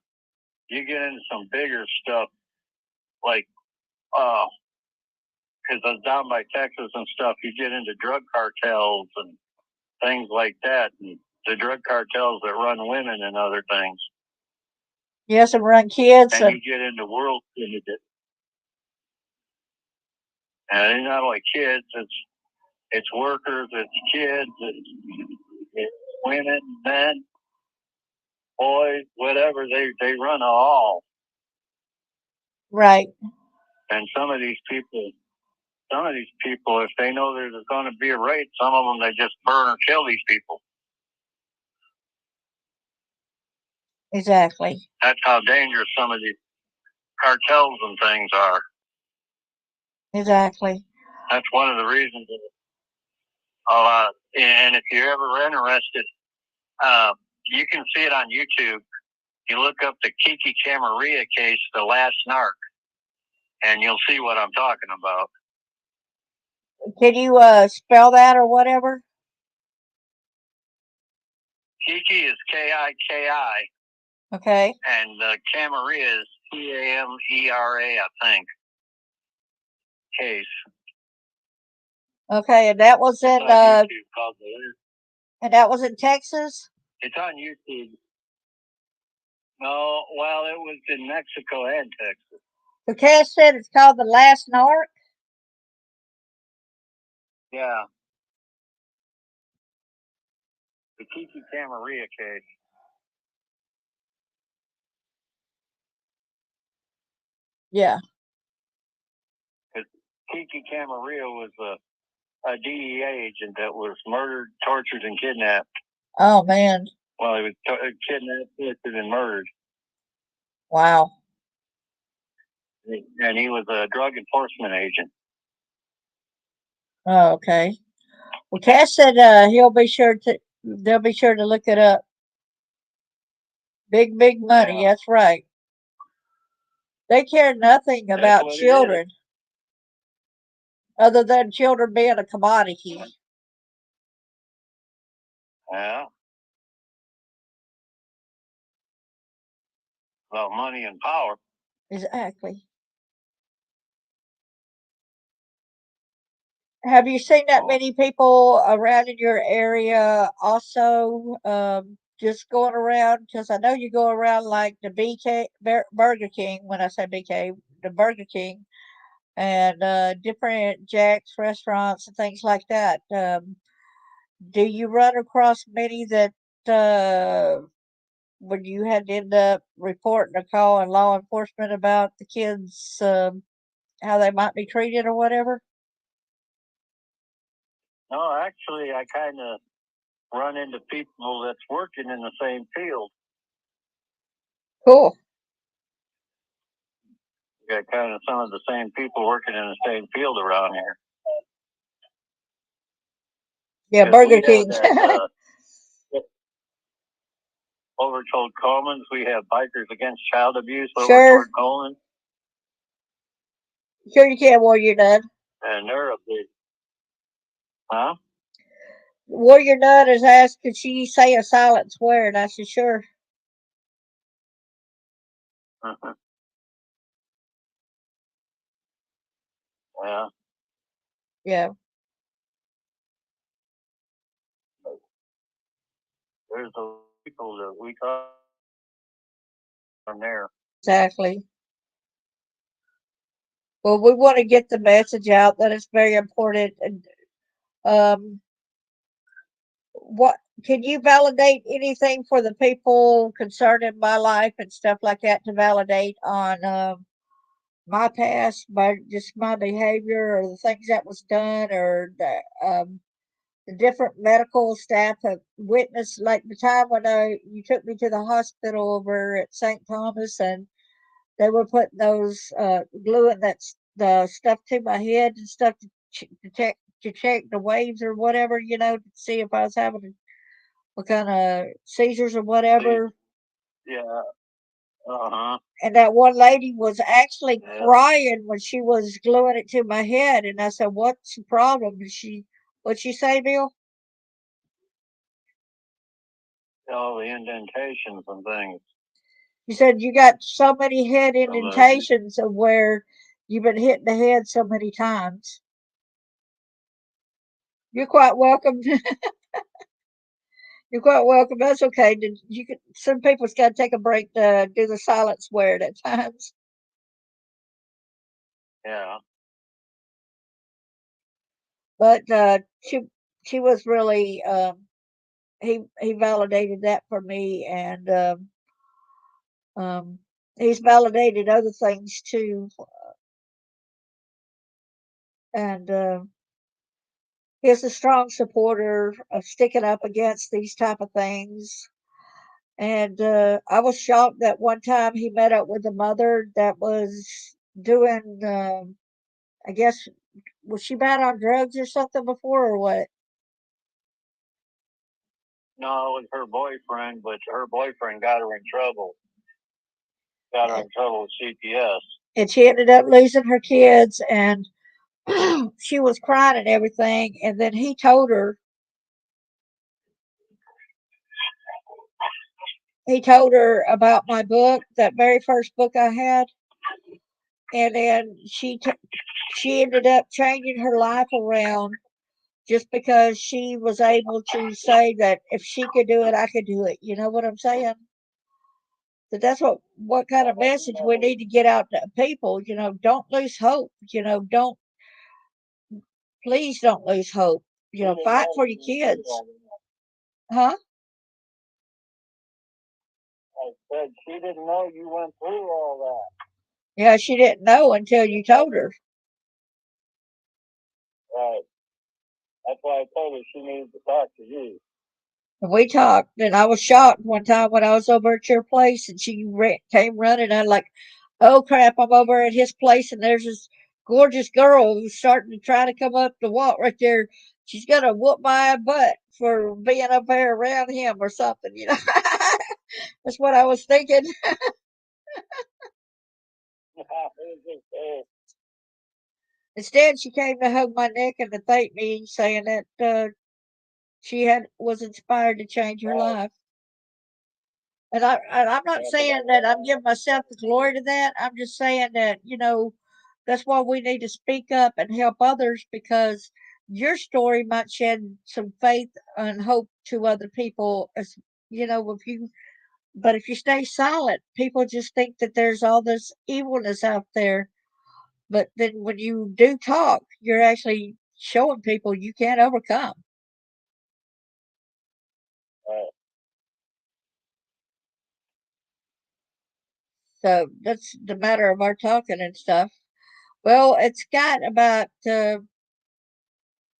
some bigger stuff like because I was down by Texas and stuff. You get into drug cartels and things like that, and the drug cartels that run women and other things. Yes, and run kids. And you get into world syndicate. And it's not like kids, it's workers, it's kids, it's women, men, boys, whatever, they run all. Right. And some of these people, if they know there's going to be a raid, some of them, they just burn or kill these people. Exactly. That's how dangerous some of these cartels and things are. Exactly. That's one of the reasons. And if you're ever interested, you can see it on YouTube. You look up the Kiki Camarilla case, The Last Narc, and you'll see what I'm talking about. Can you spell that or whatever? Kiki is Kiki. Okay. And Camarilla is Camera, I think. Case. Okay, and that was in YouTube called and that was in Texas? It's on YouTube. No, well, it was in Mexico and Texas. The Cash said it's called The Last Narc? Yeah. The Kiki Camarilla case. Yeah. Because Kiki Camarilla was a DEA agent that was murdered, tortured, and kidnapped. Oh, man. Well, he was kidnapped, tortured, and murdered. Wow. And he was a drug enforcement agent. Oh, okay. Well, Cash said they'll be sure to look it up. Big money. Yeah. That's right. They care nothing about children other than children being a commodity. Yeah. About money and power. Exactly. Have you seen that many people around in your area also just going around? Because I know you go around like the Burger King, when I say BK, the Burger King, and different Jack's restaurants and things like that. Do you run across many that when you had to end up reporting or calling law enforcement about the kids, how they might be treated or whatever? No, actually, I kind of run into people that's working in the same field. Cool. You got kind of some of the same people working in the same field around here. Yeah, Burger King. Over toward Coleman's, we have Bikers Against Child Abuse over Sure. toward Coleman. Sure you can, Warrior Nut. And they're a big, huh? Warrior Nut has asked, could she say a silent swear? And I said, sure. Yeah. Yeah. There's the people that we call from there. Exactly. Well, we want to get the message out that it's very important. And what can you validate anything for the people concerned in my life and stuff like that to validate on my past by just my behavior or the things that was done or the different medical staff have witnessed, like the time when you took me to the hospital over at St. Thomas and they were putting those gluing the stuff to my head and stuff to check the waves or whatever, to see if I was having what kind of seizures or whatever. Yeah. Uh-huh. And that one lady was actually crying when she was gluing it to my head, and I said, "What's the problem?" And what'd she say, Bill? All the indentations and things. She said you got so many head indentations of where you've been hitting the head so many times. You're quite welcome. You're quite welcome. That's okay. Some people's got to take a break to do the silent swear at times. Yeah. But she was really he validated that for me, and um, he's validated other things too, and he's a strong supporter of sticking up against these type of things. And I was shocked that one time he met up with a mother that was doing, I guess, was she bad on drugs or something before or what? No, it was her boyfriend, but her boyfriend got her in trouble. Got her in trouble with CPS. And she ended up losing her kids, and she was crying and everything. And then he told her about my book, that very first book I had, and then she ended up changing her life around just because she was able to say that if she could do it, I could do it. You know what I'm saying? That that's what kind of message we need to get out to people. Don't lose hope. Please don't lose hope. Fight for your kids. Huh? I said she didn't know you went through all that. Yeah, she didn't know until you told her. Right. That's why I told her she needed to talk to you. And we talked, and I was shocked one time when I was over at your place, and she came running. I'm like, "Oh crap! I'm over at his place, and there's this gorgeous girl who's starting to try to come up the walk right there. She's gonna whoop my butt for being up there around him or something." That's what I was thinking. Instead, she came to hug my neck and to thank me, saying that she was inspired to change her life. And I'm not saying that I'm giving myself the glory to that. I'm just saying that, that's why we need to speak up and help others, because your story might shed some faith and hope to other people. As if you stay silent, people just think that there's all this evilness out there. But then when you do talk, you're actually showing people you can't overcome. Right. So that's the matter of our talking and stuff. Well, it's got about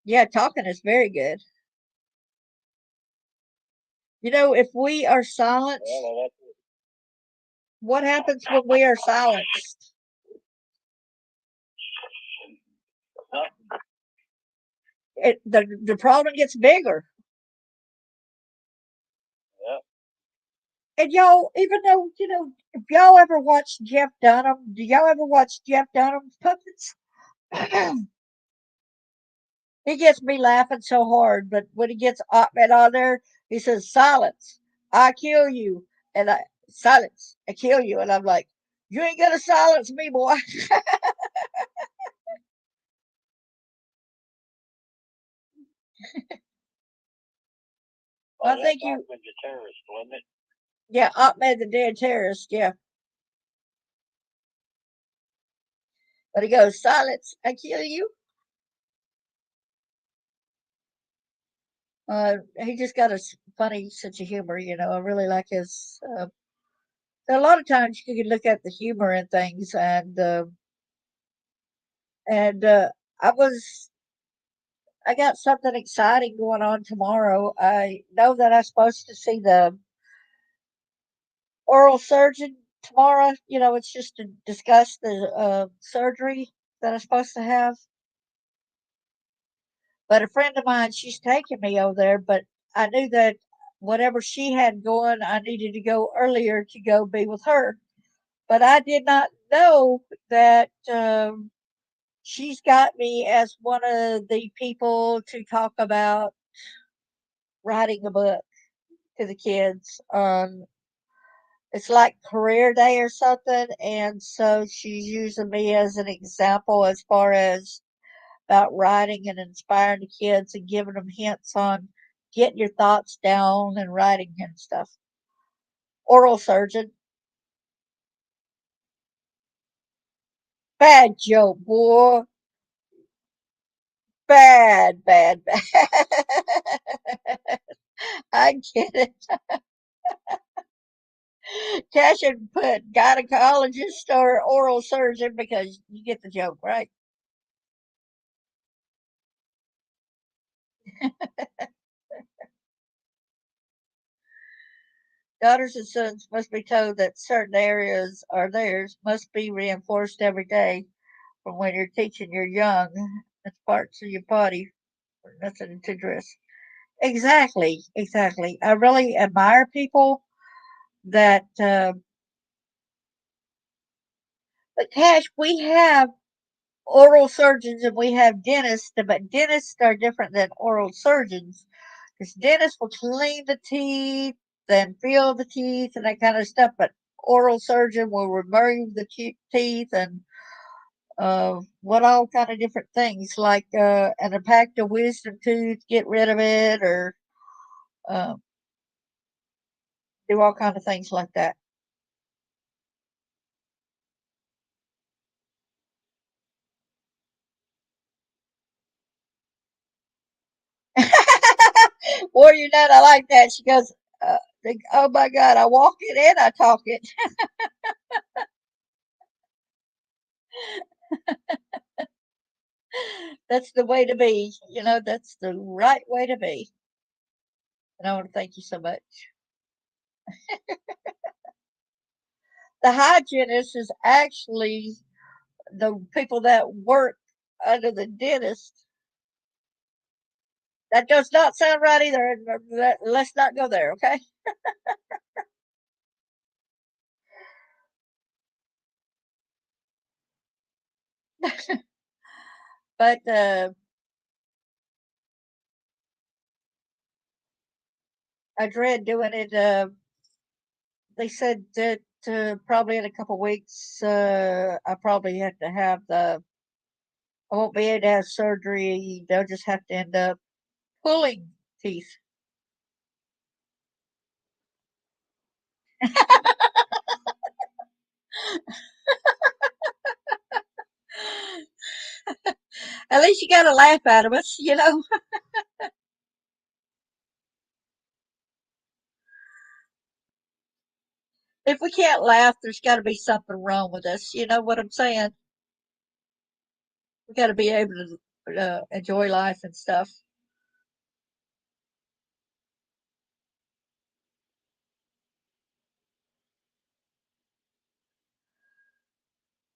yeah, talking is very good. If we are silenced, what happens when we are silenced? The problem gets bigger. Yep. And y'all, even though, if y'all ever watched Jeff Dunham, do y'all ever watch Jeff Dunham's puppets? He gets me laughing so hard, but when he gets Ahmed on there, he says, "Silence, I kill you." And silence, I kill you. And I'm like, "You ain't gonna silence me, boy." Oh, I think you, Ahmed the terrorist, wasn't it? yeah, Ahmed the dead terrorist, yeah. But he goes, "Silence, I kill you." He just got a funny sense of humor. I really like his. A lot of times you can look at the humor in things, and I got something exciting going on tomorrow. I know that I'm supposed to see the oral surgeon tomorrow. It's just to discuss the surgery that I'm supposed to have. But a friend of mine, she's taking me over there, but I knew that whatever she had going, I needed to go earlier to go be with her. But I did not know that she's got me as one of the people to talk about writing a book to the kids on it's like career day or something, and so she's using me as an example as far as about writing and inspiring the kids and giving them hints on getting your thoughts down and writing and stuff. Oral surgeon. Bad joke, boy. Bad, bad, bad. I get it. Cash should put gynecologist or oral surgeon because you get the joke, right? Daughters and sons must be told that certain areas are theirs, must be reinforced every day from when you're teaching your young. It's parts of your body for nothing to address. Exactly, exactly. I really admire people that, but Cash, we have oral surgeons and we have dentists, but dentists are different than oral surgeons because dentists will clean the teeth and feel the teeth and that kind of stuff, but oral surgeon will remove the teeth and what all kind of different things like an impact of wisdom tooth, get rid of it, or uh, do all kind of things like that. Warrior Nut, I like that. She goes, oh my God, I walk it and I talk it. That's the way to be. That's the right way to be. And I want to thank you so much. The hygienist is actually the people that work under the dentist. That does not sound right either. Let's not go there, okay? But I dread doing it. They said that probably in a couple weeks, I probably have to have I won't be able to have surgery. They'll just have to end up pulling teeth. At least you got to laugh out of us. If we can't laugh, there's got to be something wrong with us. You know what I'm saying? We got to be able to enjoy life and stuff.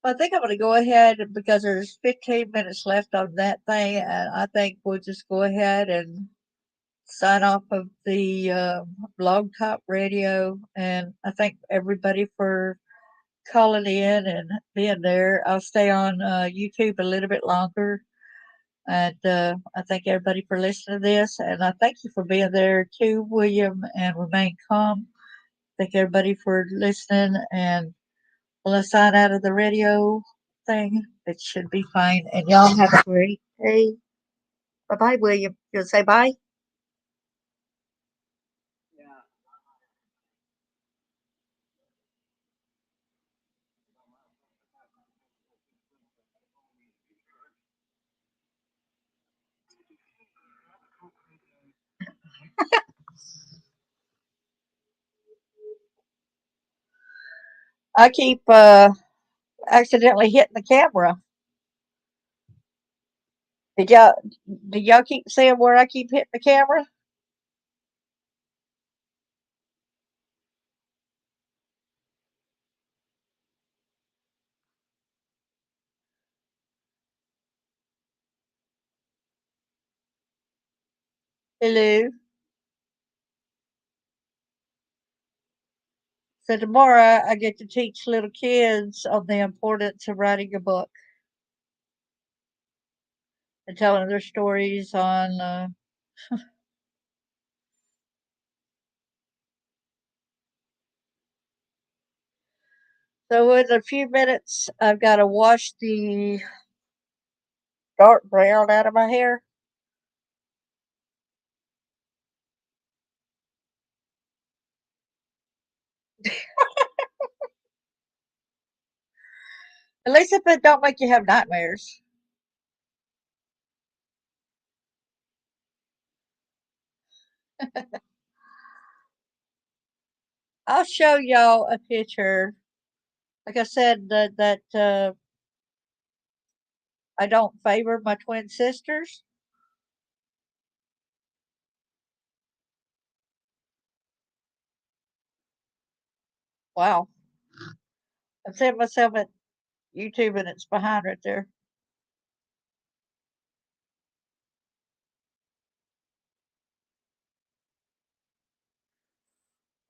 I think I'm going to go ahead because there's 15 minutes left on that thing, and I think we'll just go ahead and sign off of the blog talk radio. And I thank everybody for calling in and being there. I'll stay on YouTube a little bit longer. And I thank everybody for listening to this. And I thank you for being there too, William, and remain calm. Thank everybody for listening. And will I sign out of the radio thing? It should be fine. And y'all have a great day. Bye bye, William. You'll say bye? I keep accidentally hitting the camera. Did y'all did y'all keep seeing where I keep hitting the camera? Hello. So tomorrow I get to teach little kids on the importance of writing a book and telling their stories on. So in a few minutes, I've got to wash the dark brown out of my hair. At least if it don't make you have nightmares. I'll show y'all a picture. Like I said, that I don't favor my twin sisters. Wow, I'm seeing myself at YouTube and it's behind right there.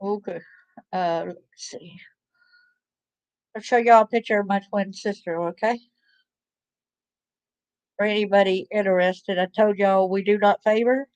Okay, let's see. I'll show y'all a picture of my twin sister. Okay, for anybody interested, I told y'all we do not favor.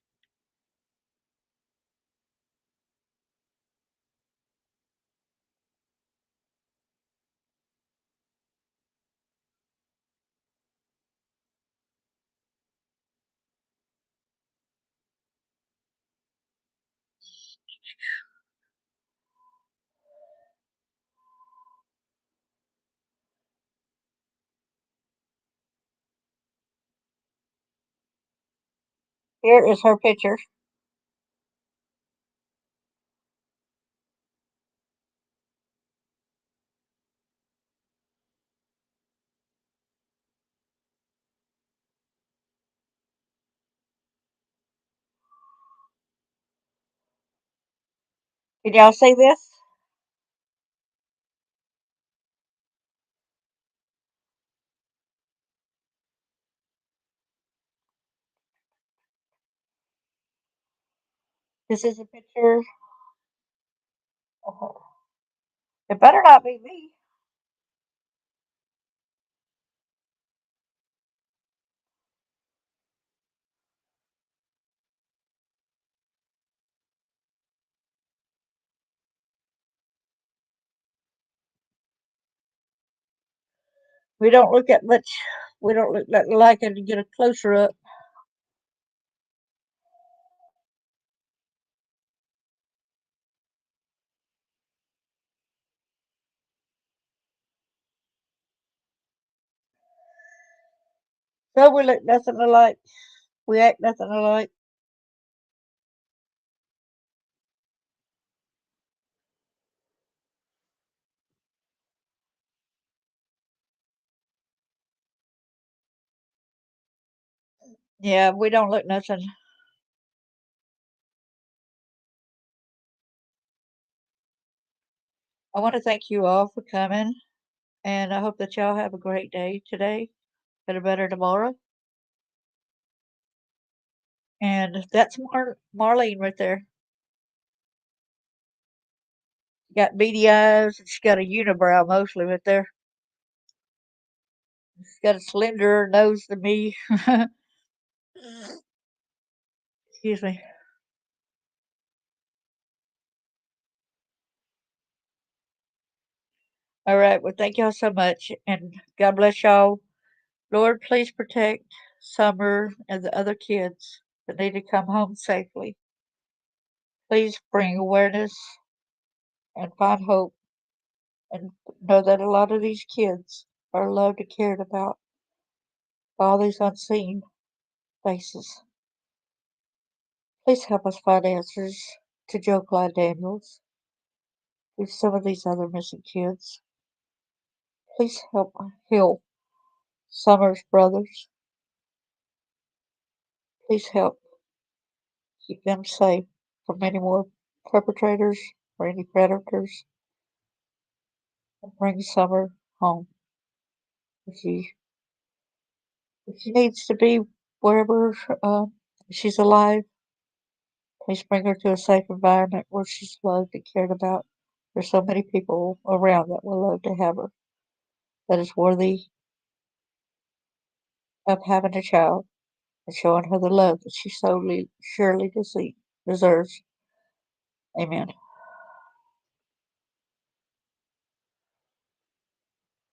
Here is her picture. Can y'all see this? This is a picture of her. It better not be me. We don't look at much. We don't look like it to get a closer up. So we look nothing alike. We act nothing alike. Yeah, we don't look nothing. I want to thank you all for coming, and I hope that y'all have a great day today and a better tomorrow. And that's Marlene right there. She got beady eyes, and she's got a unibrow mostly right there. She's got a slender nose to me. Excuse me. All right. Well, thank y'all so much, and God bless y'all. Lord, please protect Summer and the other kids that need to come home safely. Please bring awareness and find hope and know that a lot of these kids are loved and cared about by all these unseen faces. Please help us find answers to Joe Clyde Daniels and some of these other missing kids. Please help heal Summer's brothers. Please help keep them safe from any more perpetrators or any predators, and bring Summer home. If she, if she needs to be wherever she's alive, please bring her to a safe environment where she's loved and cared about. There's so many people around that would love to have her, that is worthy of having a child and showing her the love that she so surely deserves. Amen.